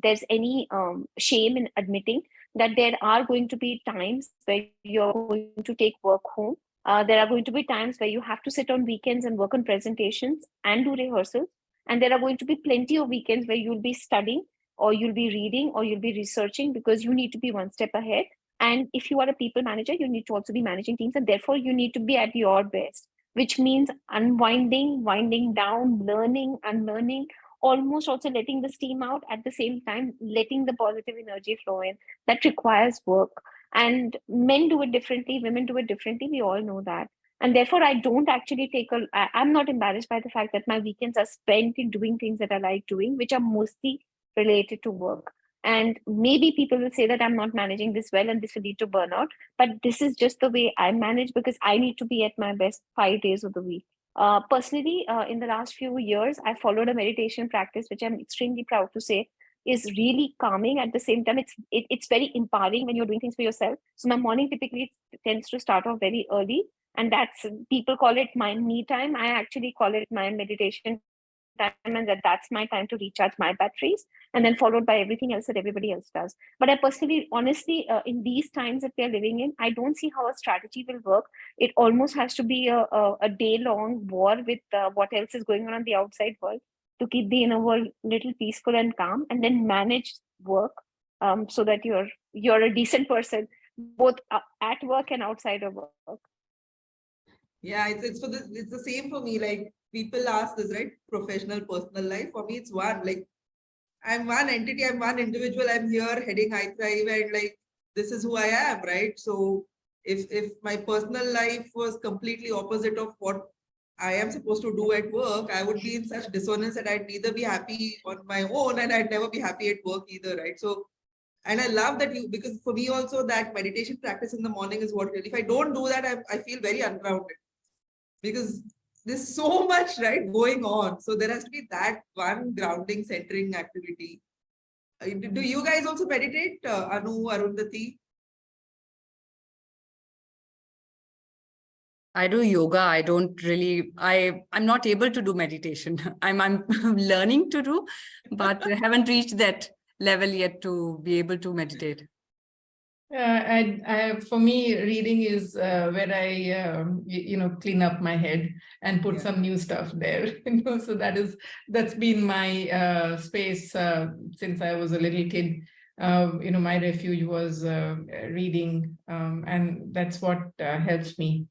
there's any shame in admitting that there are going to be times where you're going to take work home. There are going to be times where you have to sit on weekends and work on presentations and do rehearsals. And there are going to be plenty of weekends where you'll be studying or you'll be reading or you'll be researching because you need to be one step ahead. And if you are a people manager, you need to also be managing teams. And therefore, you need to be at your best, which means unwinding, winding down, learning, unlearning, almost also letting the steam out at the same time, letting the positive energy flow in. That requires work. And men do it differently, women do it differently. We all know that. And therefore, I don't actually I'm not embarrassed by the fact that my weekends are spent in doing things that I like doing, which are mostly related to work. And maybe people will say that I'm not managing this well and this will lead to burnout. But this is just the way I manage because I need to be at my best 5 days of the week. Personally, in the last few years, I followed a meditation practice, which I'm extremely proud to say is really calming. At the same time, it's very empowering when you're doing things for yourself. So my morning typically tends to start off very early. And that's, people call it my me time. I actually call it my meditation time, and that's my time to recharge my batteries, and then followed by everything else that everybody else does. But I personally, honestly, in these times that we are living in, I don't see how a strategy will work. It almost has to be a day-long war with what else is going on the outside world to keep the inner world little peaceful and calm, and then manage work so that you're a decent person both at work and outside of work. Yeah, it's the same for me. Like people ask this, right? Professional, personal life. For me, it's one. Like I'm one entity, I'm one individual. I'm here heading iThrive, and like this is who I am, right? So if my personal life was completely opposite of what I am supposed to do at work, I would be in such dissonance that I'd neither be happy on my own and I'd never be happy at work either, right? So, and I love that because for me also that meditation practice in the morning is what really, if I don't do that, I feel very ungrounded because there's so much, right, going on. So there has to be that one grounding, centering activity. Do you guys also meditate, Anu, Arundhati? I do yoga. I don't really, I'm not able to do meditation. I'm learning to do, but I haven't reached that level yet to be able to meditate. For me, reading is where I, clean up my head and put some new stuff there. So that's been my space since I was a little kid. my refuge was reading, and that's what helps me.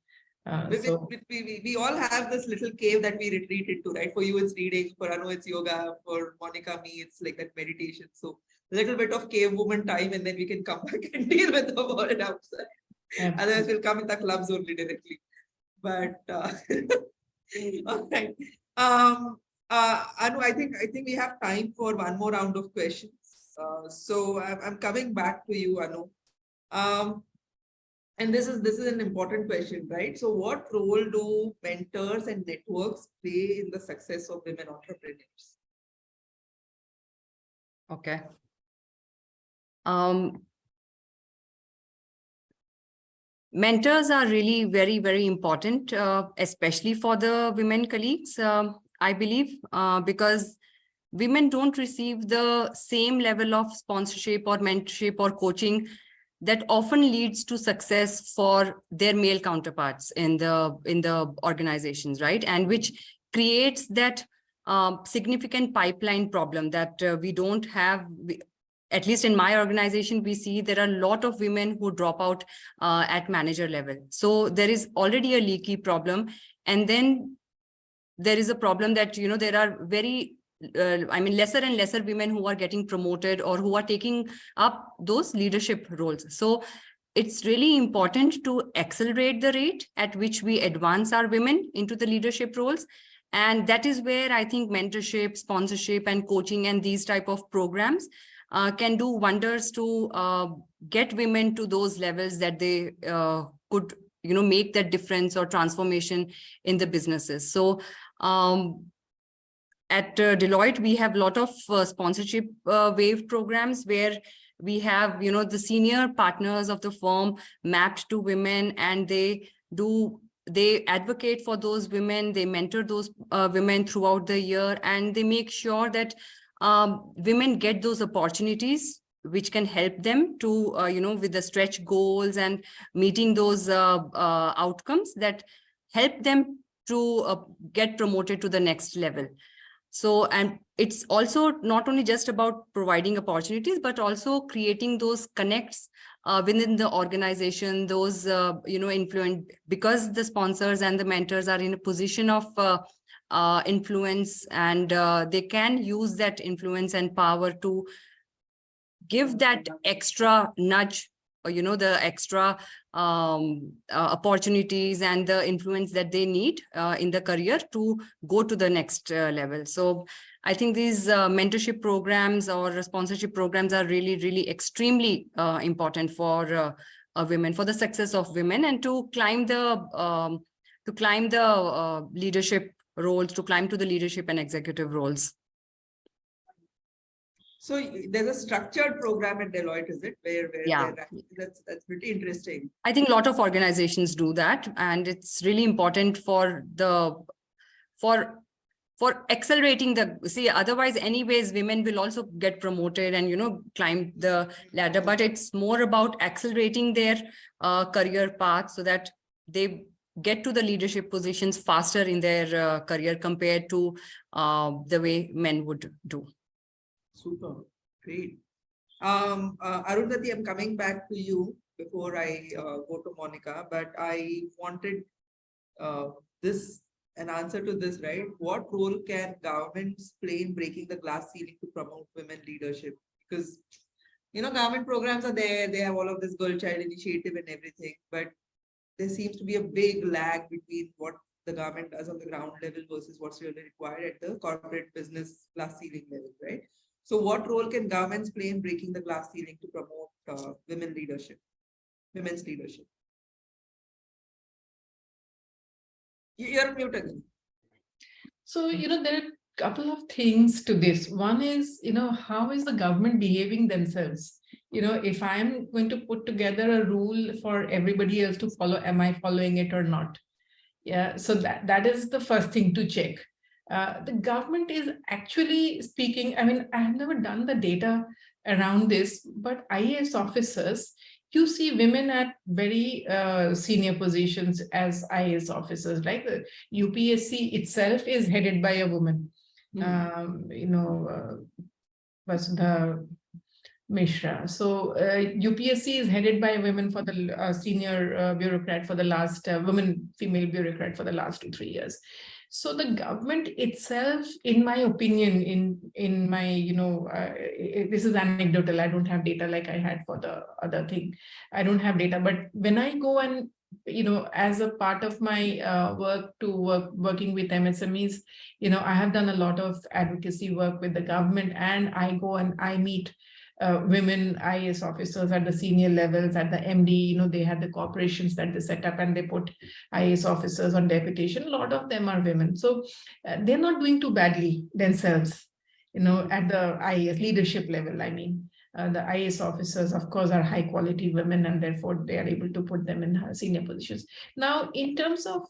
We all have this little cave that we retreat into, right? For you, it's reading. For Anu, it's yoga. For Monica, me, it's like that meditation. So a little bit of cave woman time, and then we can come back and deal with the world outside. Otherwise, we'll come in the clubs only directly. But all right. Anu, I think we have time for one more round of questions. So I'm coming back to you, Anu. And this is an important question, right? So what role do mentors and networks play in the success of women entrepreneurs? Okay. Mentors are really very, very important, especially for the women colleagues, I believe, because women don't receive the same level of sponsorship or mentorship or coaching that often leads to success for their male counterparts in the organizations, right? And which creates that significant pipeline problem that we don't have. At least in my organization, we see there are a lot of women who drop out at manager level. So there is already a leaky problem. And then there is a problem that, there are very lesser and lesser women who are getting promoted or who are taking up those leadership roles. So it's really important to accelerate the rate at which we advance our women into the leadership roles. And that is where I think mentorship, sponsorship, and coaching and these type of programs can do wonders to get women to those levels that they could, make that difference or transformation in the businesses. So at Deloitte, we have a lot of sponsorship wave programs where we have, the senior partners of the firm mapped to women, and they advocate for those women, they mentor those women throughout the year, and they make sure that women get those opportunities which can help them to, with the stretch goals and meeting those outcomes that help them to get promoted to the next level. So, and it's also not only just about providing opportunities, but also creating those connects within the organization, those, influence, because the sponsors and the mentors are in a position of influence, and they can use that influence and power to give that extra nudge, or, the extra opportunities and the influence that they need in the career to go to the next level. So I think these mentorship programs or sponsorship programs are really, really extremely important for women, for the success of women, and to climb the leadership roles, to climb to the leadership and executive roles. So there's a structured program at Deloitte, is it? Where Yeah. That's pretty interesting. I think a lot of organizations do that, and it's really important for accelerating otherwise anyways, women will also get promoted and, climb the ladder, but it's more about accelerating their career path so that they get to the leadership positions faster in their career compared to the way men would do. Super, great. Arundhati, I'm coming back to you before I go to Monica, but I wanted an answer to this, right? What role can governments play in breaking the glass ceiling to promote women leadership? Because, government programs are there, they have all of this girl child initiative and everything, but there seems to be a big lag between what the government does on the ground level versus what's really required at the corporate business glass ceiling level, right? So what role can governments play in breaking the glass ceiling to promote women's leadership? You're muted. So, there are a couple of things to this. One is, how is the government behaving themselves? If I'm going to put together a rule for everybody else to follow, am I following it or not? Yeah, so that is the first thing to check. The government is actually speaking, I have never done the data around this, but IAS officers, you see women at very senior positions as IAS officers, like the UPSC itself is headed by a woman. Mishra. So UPSC is headed by women for the senior bureaucrat for the last women female bureaucrat for the last 2-3 years. So the government itself, in my opinion, in my this is anecdotal. I don't have data like I had for the other thing. I don't have data, but when I go and as a part of my working with MSMEs, I have done a lot of advocacy work with the government, and I go and I meet women IAS officers at the senior levels, at the MD, they had the corporations that they set up and they put IAS officers on deputation. A lot of them are women. So they're not doing too badly themselves, at the IAS leadership level. I mean, the IAS officers, of course, are high quality women, and therefore they are able to put them in senior positions. Now, in terms of,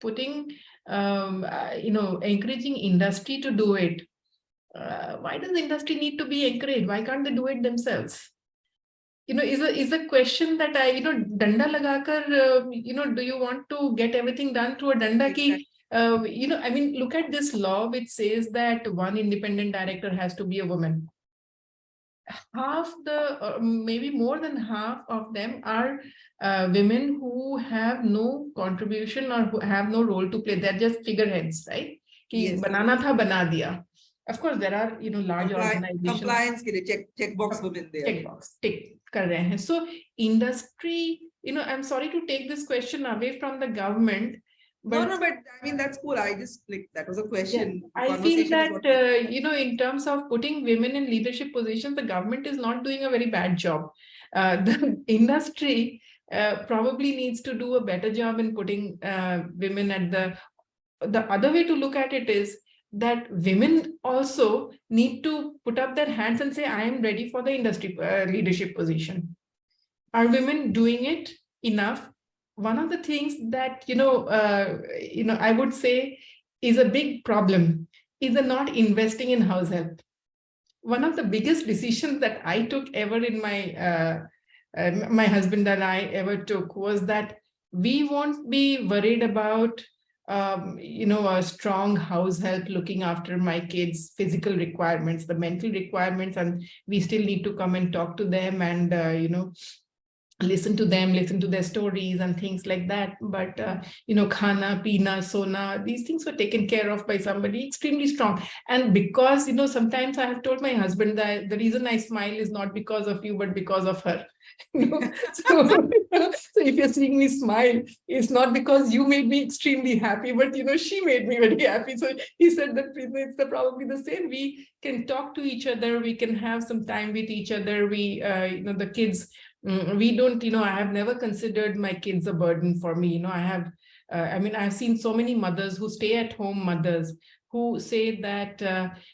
putting, encouraging industry to do it, why does the industry need to be encouraged? Why can't they do it themselves? Is a question that I, danda lagakar, do you want to get everything done through a danda ki? I mean, look at this law which says that one independent director has to be a woman. Half the, maybe more than half of them are women who have no contribution or who have no role to play. They're just figureheads, right? Ki Yes. banana tha, bana diya. Of course, there are large organizations. Compliance ke liye check box women there. Check box, tick kar rahe hain. So industry, I'm sorry to take this question away from the government. But No, but I mean, that's cool. I just that was a question. I feel that, in terms of putting women in leadership positions, the government is not doing a very bad job. The industry probably needs to do a better job in putting women at the other way to look at it is that women also need to put up their hands and say, I am ready for the industry leadership position. Are women doing it enough? One of the things that, I would say is a big problem is the not investing in house help. One of the biggest decisions that I took ever in my, my husband and I ever took was that we won't be worried about, a strong house help looking after my kids' physical requirements, the mental requirements, and we still need to come and talk to them and, listen to them, listen to their stories and things like that. But, khana, pina, sona, these things were taken care of by somebody extremely strong. And because, sometimes I have told my husband that the reason I smile is not because of you, but because of her. So if you're seeing me smile, it's not because you made me extremely happy, but, she made me very happy. So he said that it's probably the same. We can talk to each other. We can have some time with each other. We, the kids, we don't, I have never considered my kids a burden for me. I have, I've seen so many mothers who stay at home mothers who say that,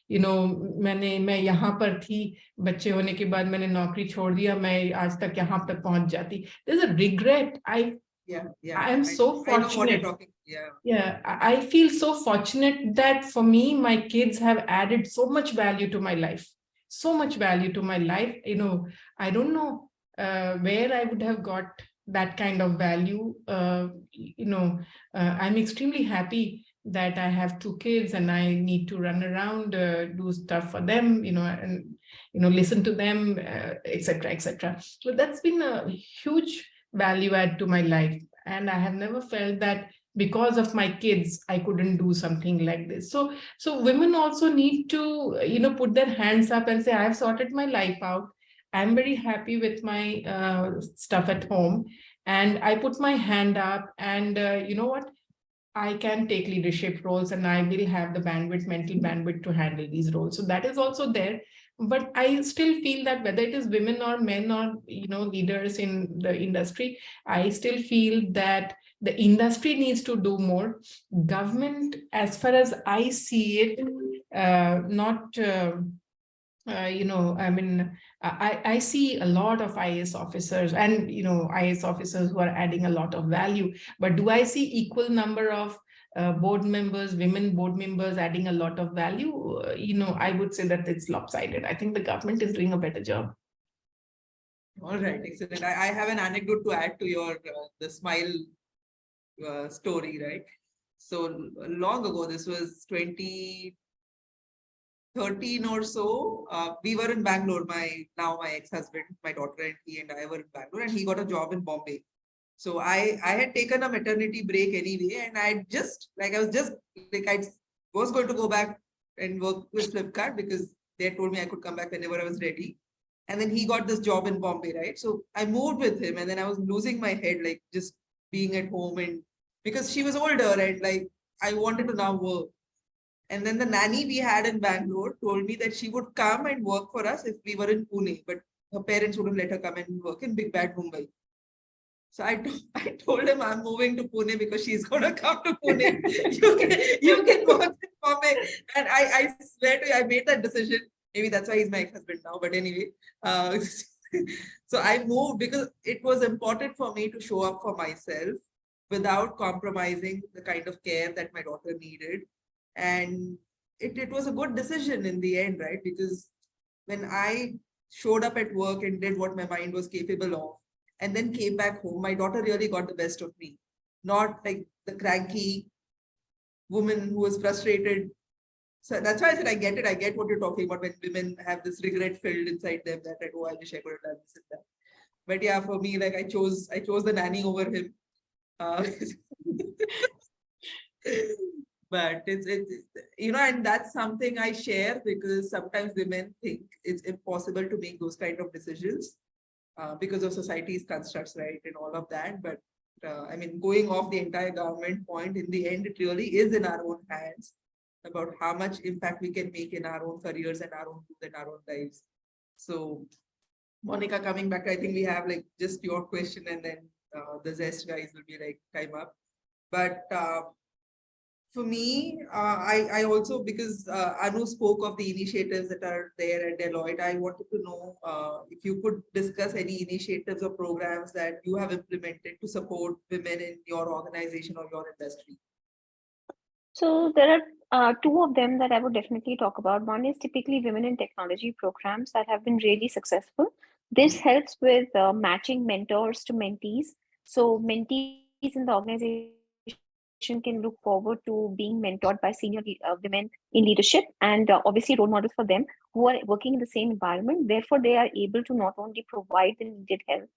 मैं यहाँ पर थी, बच्चे होने के बाद मैंने नौकरी छोड़ दिया, मैं आज तक यहाँ तक पहुँच जाती. There's a regret. I am so fortunate. I feel so fortunate that for me, my kids have added so much value to my life. So much value to my life. I don't know where I would have got that kind of value. I'm extremely happy that I have 2 kids and I need to run around, do stuff for them, and, listen to them, etc., etc. So that's been a huge value add to my life. And I have never felt that because of my kids, I couldn't do something like this. So women also need to, put their hands up and say, I've sorted my life out. I'm very happy with my stuff at home. And I put my hand up and you know what? I can take leadership roles and I will have the bandwidth, mental bandwidth to handle these roles. So that is also there. But I still feel that whether it is women or men or, leaders in the industry, I still feel that the industry needs to do more. Government, as far as I see it, not... I see a lot of IAS officers and, IAS officers who are adding a lot of value, but do I see equal number of board members, women board members adding a lot of value? I would say that it's lopsided. I think the government is doing a better job. All right, excellent. I have an anecdote to add to your, the smile story, right? So long ago, this was 20 13 or so, we were in Bangalore. My ex-husband, my daughter and he and I were in Bangalore, and he got a job in Bombay. So I had taken a maternity break anyway, and I was going to go back and work with Flipkart because they told me I could come back whenever I was ready. And then he got this job in Bombay, right? So I moved with him, and then I was losing my head, like just being at home, and because she was older and like I wanted to now work. And then the nanny we had in Bangalore told me that she would come and work for us if we were in Pune, but her parents wouldn't let her come and work in Big Bad Mumbai. So I told him I'm moving to Pune because she's gonna come to Pune. You can work in Bombay. And I swear to you, I made that decision. Maybe that's why he's my husband now. But anyway, so I moved because it was important for me to show up for myself without compromising the kind of care that my daughter needed. And it was a good decision in the end, right? Because when I showed up at work and did what my mind was capable of, and then came back home, my daughter really got the best of me. Not like the cranky woman who was frustrated. So that's why I said I get it. I get what you're talking about when women have this regret filled inside them that like, oh, I wish I could have done this and that. But yeah, for me, like I chose the nanny over him. But it's and that's something I share because sometimes women think it's impossible to make those kind of decisions because of society's constructs, right, and all of that. But I mean, going off the entire government point, in the end, it really is in our own hands about how much impact we can make in our own careers and our own lives. So, Monica, coming back, I think we have like just your question, and then the Zest guys will be like time up. But for me, I also, because Anu spoke of the initiatives that are there at Deloitte, I wanted to know if you could discuss any initiatives or programs that you have implemented to support women in your organization or your industry. So there are two of them that I would definitely talk about. One is typically women in technology programs that have been really successful. This helps with matching mentors to mentees. So mentees in the organization can look forward to being mentored by senior women in leadership and obviously role models for them who are working in the same environment. Therefore, they are able to not only provide the needed help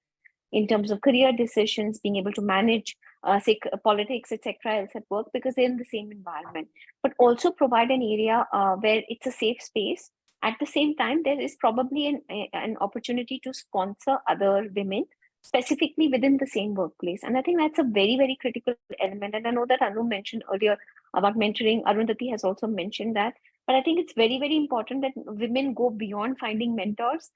in terms of career decisions, being able to manage, say, politics, etc., else at work because they're in the same environment, but also provide an area where it's a safe space. At the same time, there is probably an opportunity to sponsor other women specifically within the same workplace. And I think that's a very, very critical element. And I know that Anu mentioned earlier about mentoring. Arundhati has also mentioned that. But I think it's very, very important that women go beyond finding mentors.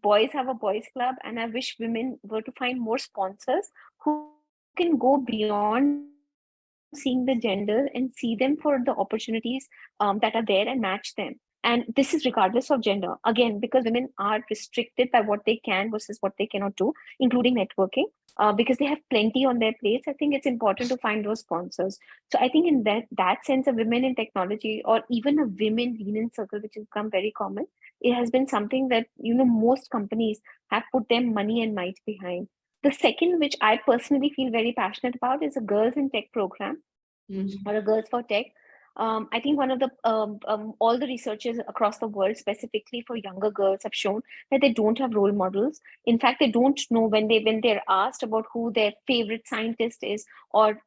Boys have a boys club, and I wish women were to find more sponsors who can go beyond seeing the gender and see them for the opportunities that are there and match them. And this is regardless of gender, again, because women are restricted by what they can versus what they cannot do, including networking, because they have plenty on their plates. I think it's important to find those sponsors. So I think in that sense, a women in technology or even a women lean in circle, which has become very common, it has been something that most companies have put their money and might behind. The second, which I personally feel very passionate about, is a Girls in Tech program or a Girls for Tech. I think one of the all the researchers across the world, specifically for younger girls, have shown that they don't have role models. In fact, they don't know when they're asked about who their favorite scientist is or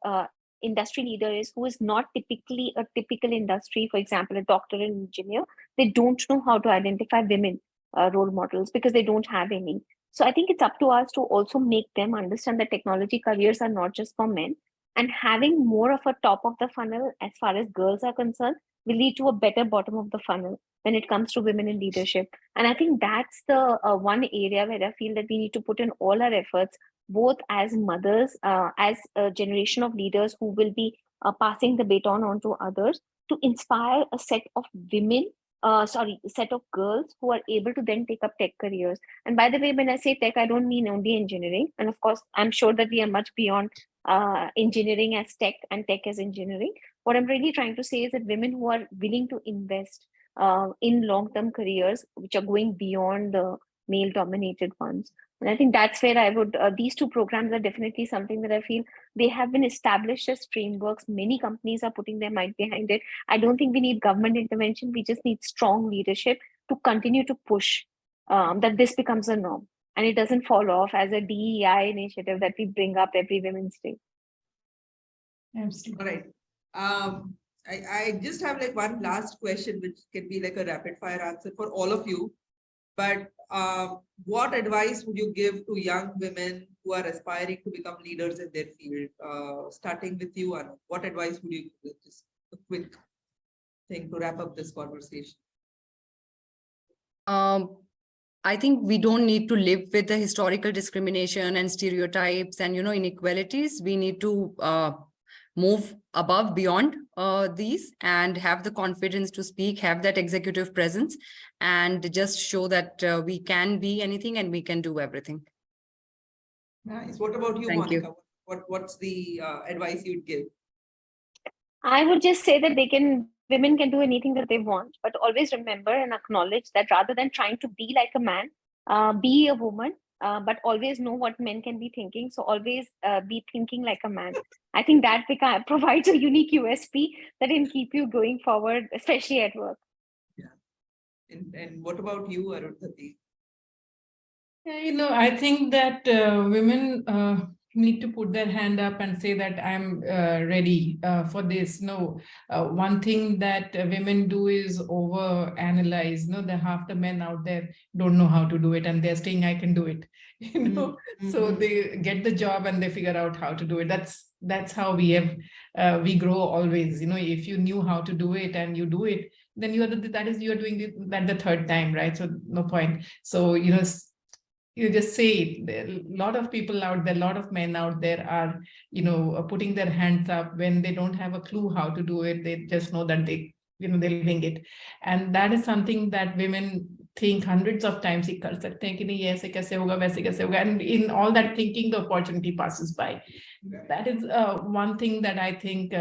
industry leader is, who is not typically a typical industry, for example, a doctor and engineer. They don't know how to identify women role models because they don't have any. So I think it's up to us to also make them understand that technology careers are not just for men, and having more of a top of the funnel as far as girls are concerned will lead to a better bottom of the funnel when it comes to women in leadership. And I think that's the one area where I feel that we need to put in all our efforts, both as mothers, as a generation of leaders who will be passing the baton on to others, to inspire a set of women, set of girls who are able to then take up tech careers. And by the way, when I say tech, I don't mean only engineering. And of course, I'm sure that we are much beyond engineering as tech and tech as engineering. What I'm really trying to say is that women who are willing to invest in long-term careers, which are going beyond the male-dominated ones, And I think that's where I would, these two programs are definitely something that I feel they have been established as frameworks. Many companies are putting their might behind it. I don't think we need government intervention. We just need strong leadership to continue to push that this becomes a norm and it doesn't fall off as a DEI initiative that we bring up every Women's Day. Absolutely. All right. I just have like one last question, which can be like a rapid fire answer for all of you. But what advice would you give to young women who are aspiring to become leaders in their field? Starting with you, Anu, what advice would you give? Just a quick thing to wrap up this conversation. I think we don't need to live with the historical discrimination and stereotypes and, inequalities. We need to move above, beyond these, and have the confidence to speak, have that executive presence, and just show that we can be anything and we can do everything. Nice. What about you, Thank you. Monica? What's the advice you'd give? I would just say that women can do anything that they want, but always remember and acknowledge that rather than trying to be like a man, be a woman, but always know what men can be thinking. So always be thinking like a man. I think that provides a unique USP that can keep you going forward, especially at work. Yeah. And what about you, Arundhati? Yeah, I think that women need to put their hand up and say that I'm ready for this. No, one thing that women do is over-analyze. Half the men out there don't know how to do it, and they're saying, I can do it. So they get the job and they figure out how to do it. That's how we grow always. If you knew how to do it and you do it, then you're doing that the third time, right? So no point. So you just say it. There are a lot of people out there, a lot of men out there are, putting their hands up when they don't have a clue how to do it. They just know that they'll wing it. And that is something that women think hundreds of times. And in all that thinking, the opportunity passes by. That is one thing that I think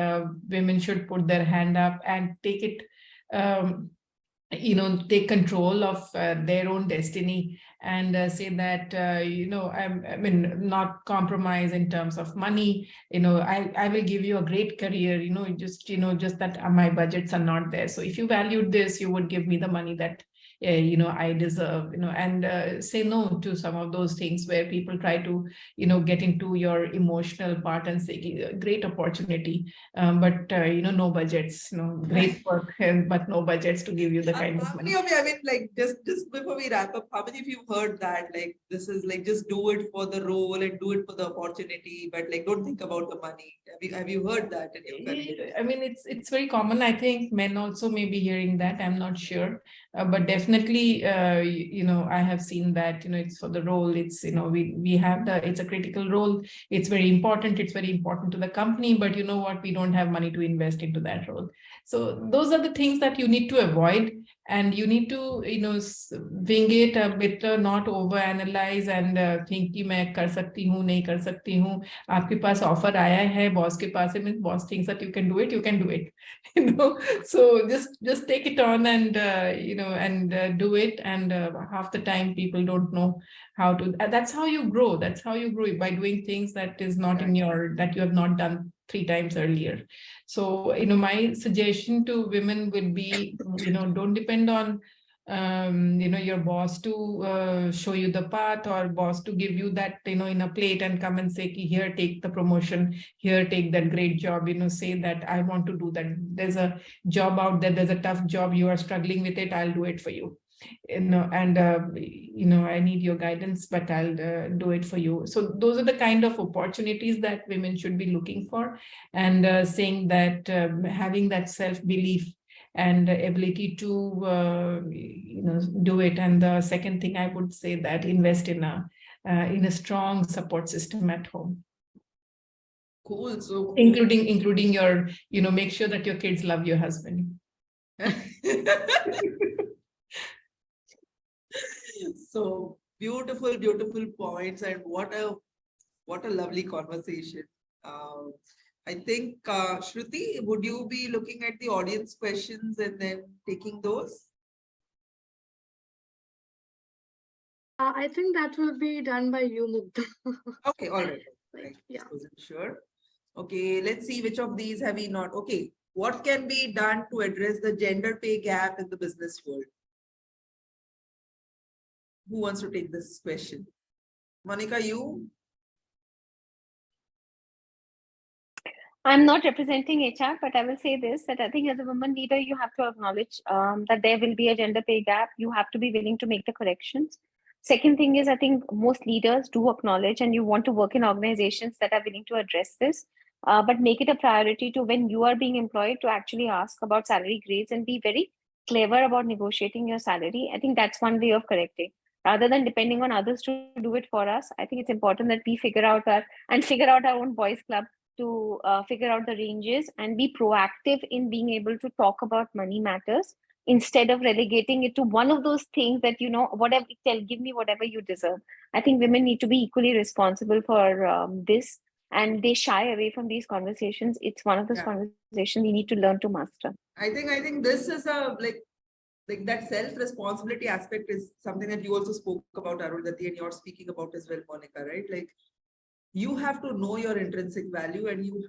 women should put their hand up and take it, take control of their own destiny, and say that, not compromise in terms of money. I will give you a great career, just that my budgets are not there. So if you valued this, you would give me the money that I deserve, and say no to some of those things where people try to, get into your emotional part and say, great opportunity, but no budgets, great work, but no budgets to give you the kind of money. How many of you, like just before we wrap up, how many of you heard that, like, this is like, just do it for the role and do it for the opportunity, but like, don't think about the money? Have you heard that in your career? I mean, it's very common. I think men also may be hearing that. I'm not sure, but definitely, I have seen that. It's for the role. It's we have it's a critical role. It's very important. It's very important to the company. But you know what? We don't have money to invest into that role. So those are the things that you need to avoid, and you need to wing it a bit, not overanalyze and think कि मैं कर सकती हूँ नहीं कर सकती हूँ. आपके पास offer आया है boss के पास है, means boss thinks that you can do it. So just take it on and do it. And half the time people don't know how to. That's how you grow. That's how you grow, by doing things that is not that you have not done 3 times earlier. So my suggestion to women would be, don't depend on your boss to show you the path, or boss to give you that in a plate and come and say, here, take the promotion, here, take that great job. Say that I want to do that. There's a job out there, there's a tough job, you are struggling with it, I'll do it for you. And I need your guidance, but I'll do it for you. So those are the kind of opportunities that women should be looking for, and saying that having that self-belief and ability to do it. And the second thing I would say, that invest in a strong support system at home. Cool. So including your, make sure that your kids love your husband. So beautiful points, and what a lovely conversation. I think, Shruti, would you be looking at the audience questions and then taking those? I think that will be done by you, Mugdha. Okay, all right. Like, Right. yeah. Just wasn't sure. Okay, let's see which of these have we not. Okay, what can be done to address the gender pay gap in the business world? Who wants to take this question? Monica, you? I'm not representing HR, but I will say this, that I think as a woman leader, you have to acknowledge that there will be a gender pay gap. You have to be willing to make the corrections. Second thing is, I think most leaders do acknowledge and you want to work in organizations that are willing to address this, but make it a priority to when you are being employed to actually ask about salary grades and be very clever about negotiating your salary. I think that's one way of correcting. Rather than depending on others to do it for us, I think it's important that we figure out our own boys club to figure out the ranges and be proactive in being able to talk about money matters instead of relegating it to one of those things that, you know, whatever, give me whatever you deserve. I think women need to be equally responsible for this, and they shy away from these conversations. It's one of those Yeah. conversations we need to learn to master. I think this is a like that self-responsibility aspect is something that you also spoke about, Arundhati, and you're speaking about as well, Monica, right? Like you have to know your intrinsic value and you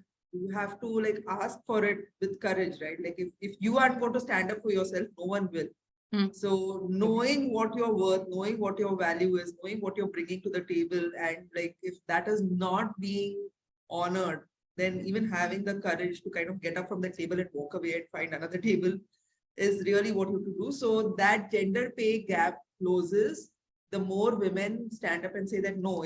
have to like ask for it with courage, right? Like if you aren't going to stand up for yourself, no one will. So knowing what you're worth, knowing what your value is, knowing what you're bringing to the table, and like if that is not being honored, then even having the courage to kind of get up from the table and walk away and find another table is really what you have to do. So that gender pay gap closes the more women stand up and say that no,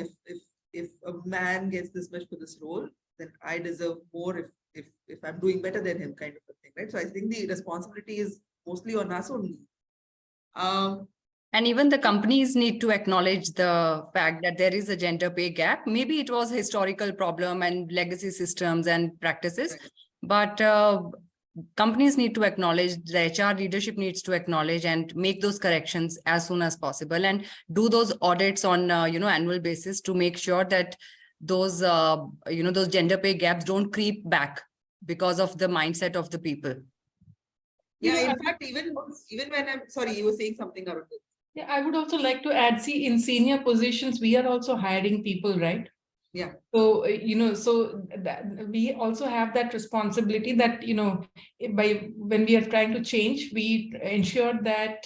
if a man gets this much for this role, then I deserve more if I'm doing better than him, kind of a thing, right? So I think the responsibility is mostly on us only. And even the companies need to acknowledge the fact that there is a gender pay gap. Maybe it was a historical problem and legacy systems and practices, Right. but companies need to acknowledge, the HR leadership needs to acknowledge and make those corrections as soon as possible and do those audits on annual basis to make sure that those those gender pay gaps don't creep back because of the mindset of the people. Yeah, in fact, even when I'm sorry, you were saying something, Arundhati. Yeah, I would also like to add, see, in senior positions, we are also hiring people, right? Yeah. So, so that we also have that responsibility that, by when we are trying to change, we ensure that,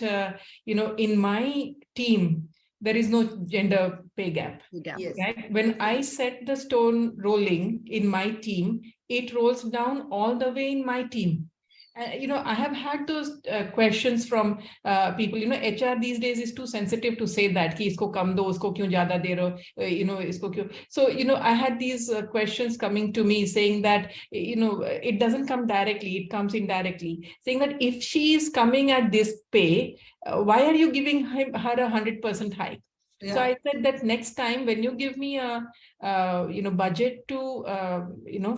in my team, there is no gender pay gap. Yes. Right? When I set the stone rolling in my team, it rolls down all the way in my team. I have had those questions from people. HR these days is too sensitive to say that ki isko kam do, usko kyun zyada de rahe ho, isko kyun. So I had these questions coming to me saying that it doesn't come directly, it comes indirectly, saying that if she is coming at this pay, why are you giving her 100% hike? Yeah. So I said that next time when you give me a budget to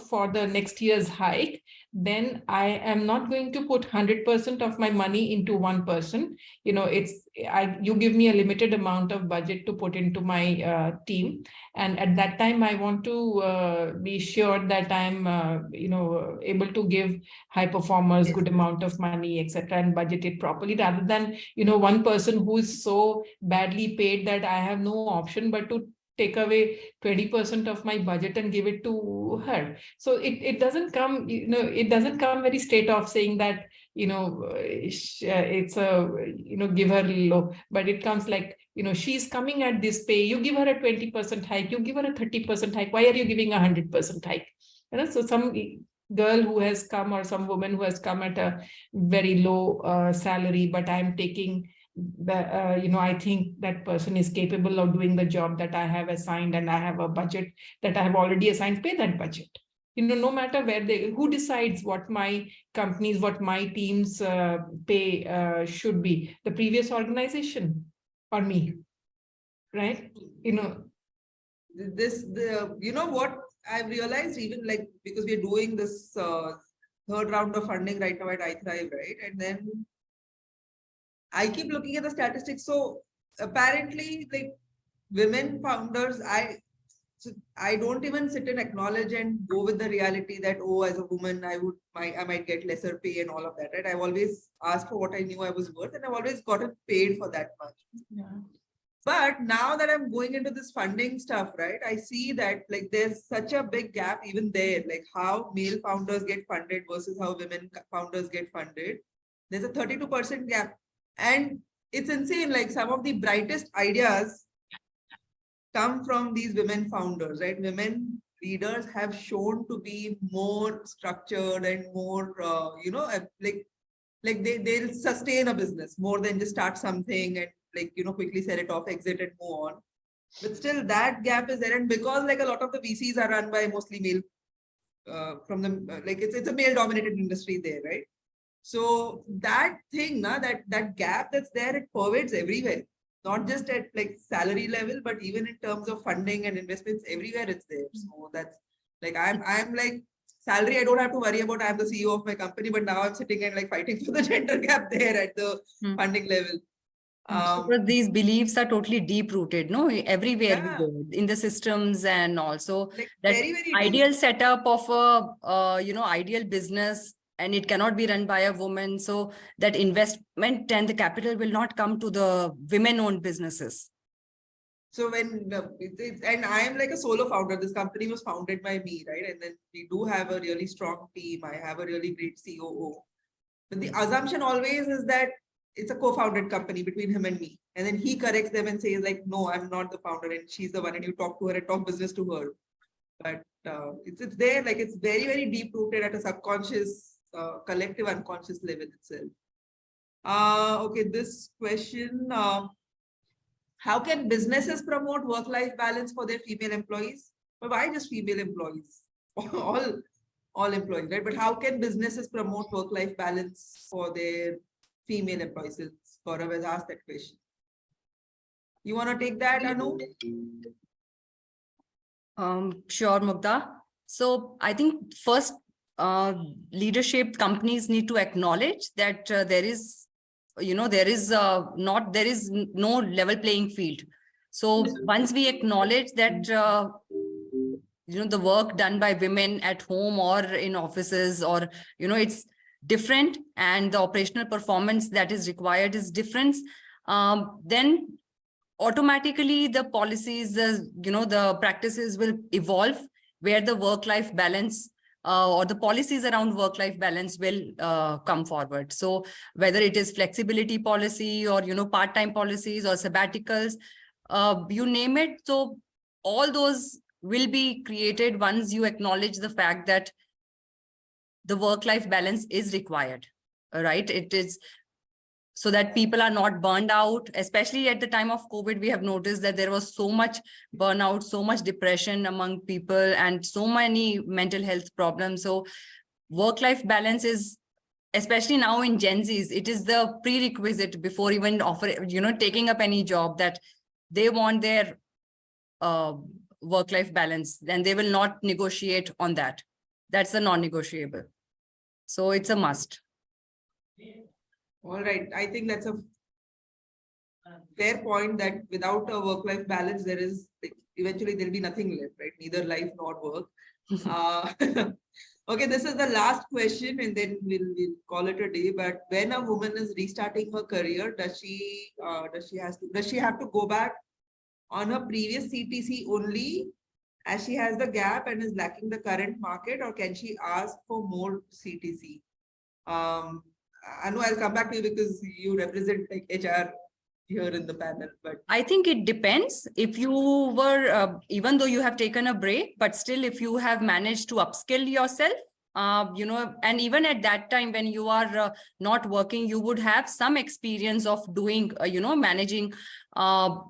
for the next year's hike, then I am not going to put 100% of my money into one person. You give me a limited amount of budget to put into my team, and at that time I want to be sure that I'm able to give high performers good amount of money, etc., and budget it properly, rather than one person who is so badly paid that I have no option but to take away 20% of my budget and give it to her. So it doesn't come, it doesn't come very straight off saying that, it's a, give her low, but it comes like, she's coming at this pay, you give her a 20% hike, you give her a 30% hike. Why are you giving 100% hike? So some girl who has come, or some woman who has come at a very low salary, but I'm taking I think that person is capable of doing the job that I have assigned, and I have a budget that I have already assigned, pay that budget. No matter who decides what my companies, what my teams pay should be, the previous organization or me, right? What I've realized, even like, because we're doing this third round of funding right now at iThrive, right? And then I keep looking at the statistics. So apparently, like women founders, I don't even sit and acknowledge and go with the reality that, oh, as a woman, I might get lesser pay and all of that, right? I've always asked for what I knew I was worth, and I've always gotten paid for that much. Yeah. But now that I'm going into this funding stuff, right, I see that like there's such a big gap even there, like how male founders get funded versus how women founders get funded. There's a 32% gap. And it's insane. Like some of the brightest ideas come from these women founders, right? Women leaders have shown to be more structured and more, they'll sustain a business more than just start something and quickly sell it off, exit and move on. But still that gap is there. And because like a lot of the VCs are run by mostly male, it's a male dominated industry there, right? So that thing, that gap that's there, it pervades everywhere, not just at like salary level, but even in terms of funding and investments, everywhere it's there. So that's like, I'm like, salary, I don't have to worry about. I'm the CEO of my company, but now I'm sitting and like fighting for the gender gap there at the funding level. But these beliefs are totally deep rooted, no? Everywhere we go, in the systems, and also like that very, very ideal deep. setup of a ideal business, and it cannot be run by a woman. So that investment and the capital will not come to the women-owned businesses. So when and I am like a solo founder, this company was founded by me, right? And then we do have a really strong team. I have a really great COO. But the assumption always is that it's a co-founded company between him and me. And then he corrects them and says like, no, I'm not the founder and she's the one, and you talk to her and talk business to her. But it's there, like it's very, very deep rooted at a subconscious, collective unconscious level itself. Okay, this question, how can businesses promote work-life balance for their female employees? But why just female employees? all employees, right? But how can businesses promote work-life balance for their female employees? Gaurav has asked that question. You want to take that, Anu? Sure, Mugdha. So I think first, leadership companies need to acknowledge that there is no level playing field. So once we acknowledge that the work done by women at home or in offices, or it's different, and the operational performance that is required is different, then automatically the policies, the practices will evolve, where the work-life balance or the policies around work-life balance will come forward. So whether it is flexibility policy or part-time policies or sabbaticals, you name it. So all those will be created once you acknowledge the fact that the work-life balance is required, right? It is so that people are not burned out. Especially at the time of COVID, we have noticed that there was so much burnout, so much depression among people, and so many mental health problems. So work-life balance is, especially now in Gen Zs, it is the prerequisite before even taking up any job, that they want their work-life balance, and they will not negotiate on that. That's a non-negotiable. So it's a must. All right. I think that's a fair point, that without a work-life balance, there is eventually there'll be nothing left, right? Neither life nor work. Okay, this is the last question, and then we'll call it a day. But when a woman is restarting her career, does she have to go back on her previous CTC only, as she has the gap and is lacking the current market, or can she ask for more CTC? Anu, I'll come back to you because you represent like HR here in the panel. But I think it depends. If you were, even though you have taken a break, but still if you have managed to upskill yourself, and even at that time when you are not working, you would have some experience of doing, managing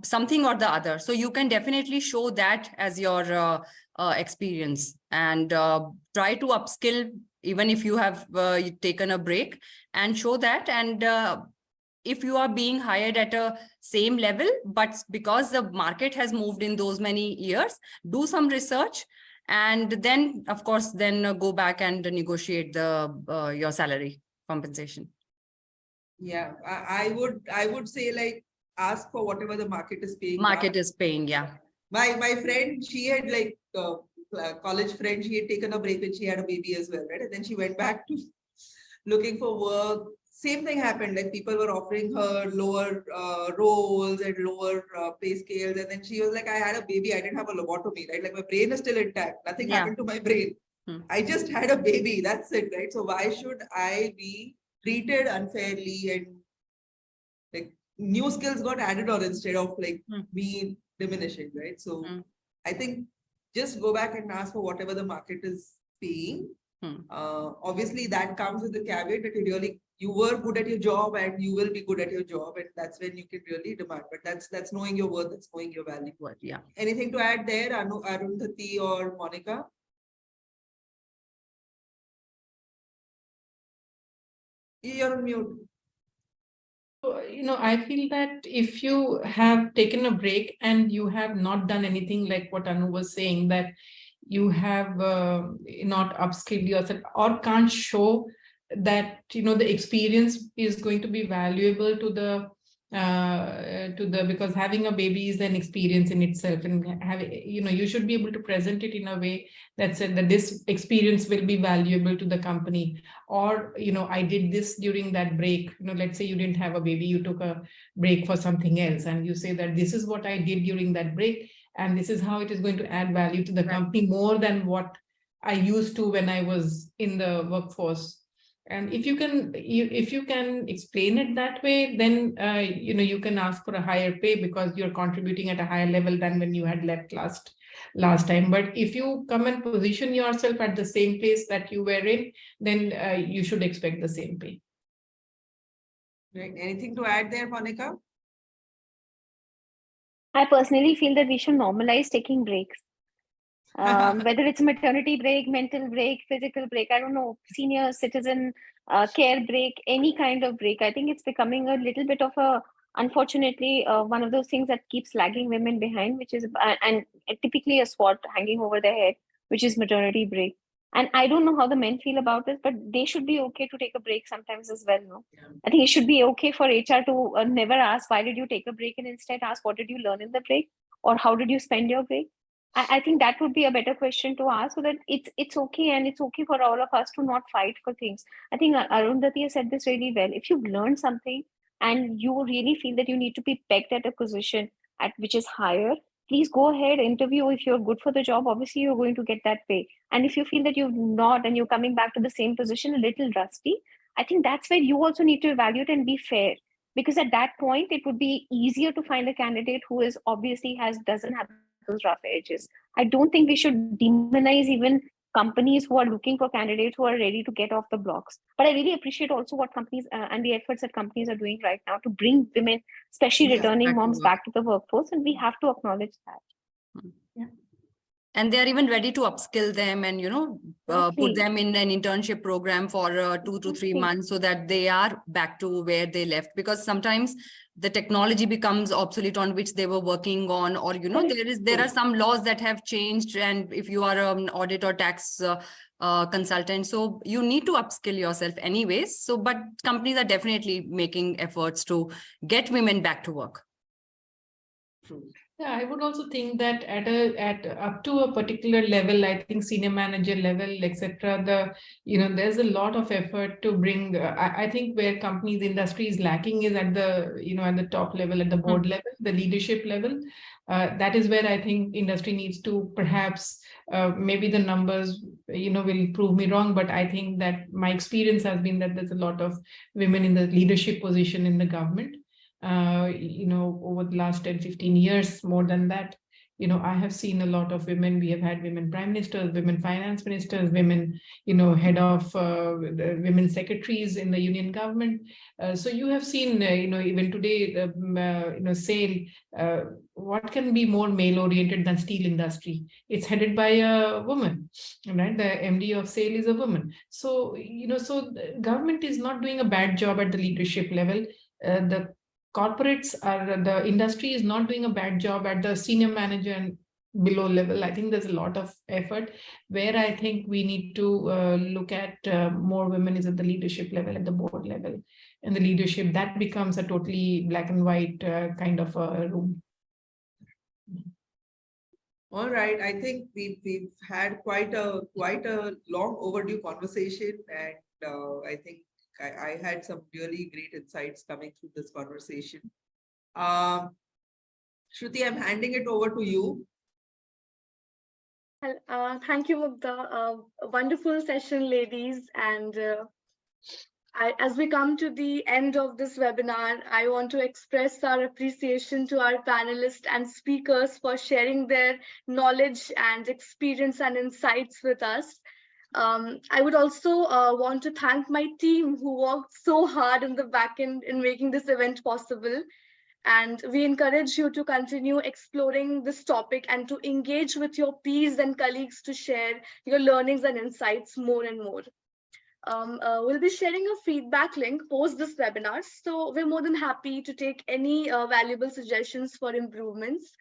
something or the other. So you can definitely show that as your experience, and try to upskill even if you have taken a break, and show that. And if you are being hired at a same level, but because the market has moved in those many years, do some research, and then of course then go back and negotiate the your salary compensation. Yeah, I would say like ask for whatever the market is paying. Market is paying, yeah. My friend, she had like college friend, she had taken a break when she had a baby as well, right? And then she went back to looking for work, same thing happened. Like people were offering her lower roles and lower pay scales, and then she was like, "I had a baby. I didn't have a lobotomy, right? Like my brain is still intact. Nothing Yeah. happened to my brain. I just had a baby. That's it, right? So why should I be treated unfairly and like new skills got added on instead of like me diminishing, right? So I think just go back and ask for whatever the market is paying. Obviously, that comes with the caveat that you were good at your job and you will be good at your job, and that's when you can really demand. But that's knowing your worth, that's knowing your value. Yeah. Anything to add there, Arundhati or Monica? You're on mute. I feel that if you have taken a break and you have not done anything like what Anu was saying, that you have not upskilled yourself or can't show that the experience is going to be valuable to the because having a baby is an experience in itself, and having you should be able to present it in a way that said that this experience will be valuable to the company. Or I did this during that break. Let's say you didn't have a baby, you took a break for something else, and you say that this is what I did during that break, and this is how it is going to add value to the company more than what I used to when I was in the workforce. And if you can explain it that way, then you can ask for a higher pay because you're contributing at a higher level than when you had left last time. But if you come and position yourself at the same place that you were in, then you should expect the same pay. Right. Anything to add there, Monica? I personally feel that we should normalize taking breaks. Whether it's maternity break, mental break, physical break, I don't know, senior citizen care break, any kind of break. I think it's becoming a little bit of unfortunately, one of those things that keeps lagging women behind, which is, and typically a sword hanging over their head, which is maternity break. And I don't know how the men feel about this, but they should be okay to take a break sometimes as well. No, I think it should be okay for HR to never ask, why did you take a break? And instead ask, what did you learn in the break? Or how did you spend your break? I think that would be a better question to ask, so that it's okay, and it's okay for all of us to not fight for things. I think Arundhati has said this really well. If you've learned something and you really feel that you need to be pegged at a position at which is higher, please go ahead, interview. If you're good for the job, obviously you're going to get that pay. And if you feel that you've not and you're coming back to the same position a little rusty, I think that's where you also need to evaluate and be fair. Because at that point, it would be easier to find a candidate who is obviously doesn't have those rough edges. I don't think we should demonize even companies who are looking for candidates who are ready to get off the blocks. But I really appreciate also what companies and the efforts that companies are doing right now to bring women, especially returning moms, back to the workforce, and we have to acknowledge that. Yeah. And they are even ready to upskill them and, put them in an internship program for 2 to 3 months so that they are back to where they left. Because sometimes the technology becomes obsolete on which they were working on, or, there are some laws that have changed. And if you are an audit or tax consultant, so you need to upskill yourself anyways. So, but companies are definitely making efforts to get women back to work. True. Yeah, I would also think that at up to a particular level, I think senior manager level, etc. There's a lot of effort to bring. I think where companies, industry is lacking is at the at the top level, at the board level, the leadership level. That is where I think industry needs to perhaps maybe the numbers will prove me wrong, but I think that my experience has been that there's a lot of women in the leadership position in the government. Over the last 10-15 years, more than that, I have seen a lot of women. We have had women prime ministers, women finance ministers, women, head of women secretaries in the union government. So you have seen, even today, SAIL, what can be more male oriented than steel industry? It's headed by a woman, right? The MD of SAIL is a woman. So, so the government is not doing a bad job at the leadership level. The corporates the industry is not doing a bad job at the senior manager and below level. I think there's a lot of effort where I think we need to look at more women is at the leadership level, at the board level, and the leadership that becomes a totally black and white kind of a room. All right, I think we've had quite a long overdue conversation, and I think I had some really great insights coming through this conversation. Shruti, I'm handing it over to you. Thank you, Mugdha. A wonderful session, ladies. And as we come to the end of this webinar, I want to express our appreciation to our panelists and speakers for sharing their knowledge and experience and insights with us. I would also want to thank my team who worked so hard in the back end in making this event possible. And we encourage you to continue exploring this topic and to engage with your peers and colleagues to share your learnings and insights more and more. We'll be sharing a feedback link post this webinar. So we're more than happy to take any valuable suggestions for improvements.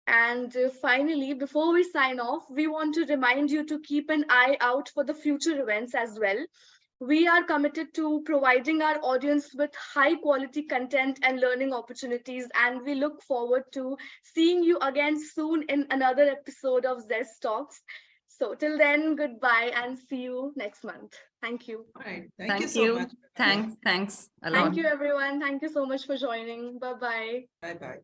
And finally, before we sign off, we want to remind you to keep an eye out for the future events as well. We are committed to providing our audience with high quality content and learning opportunities, and we look forward to seeing you again soon in another episode of Zest Talks. So till then, goodbye and see you next month. Thank you. All right. Thank you so much. Thanks a lot. Thank you, everyone. Thank you so much for joining. Bye-bye. Bye-bye.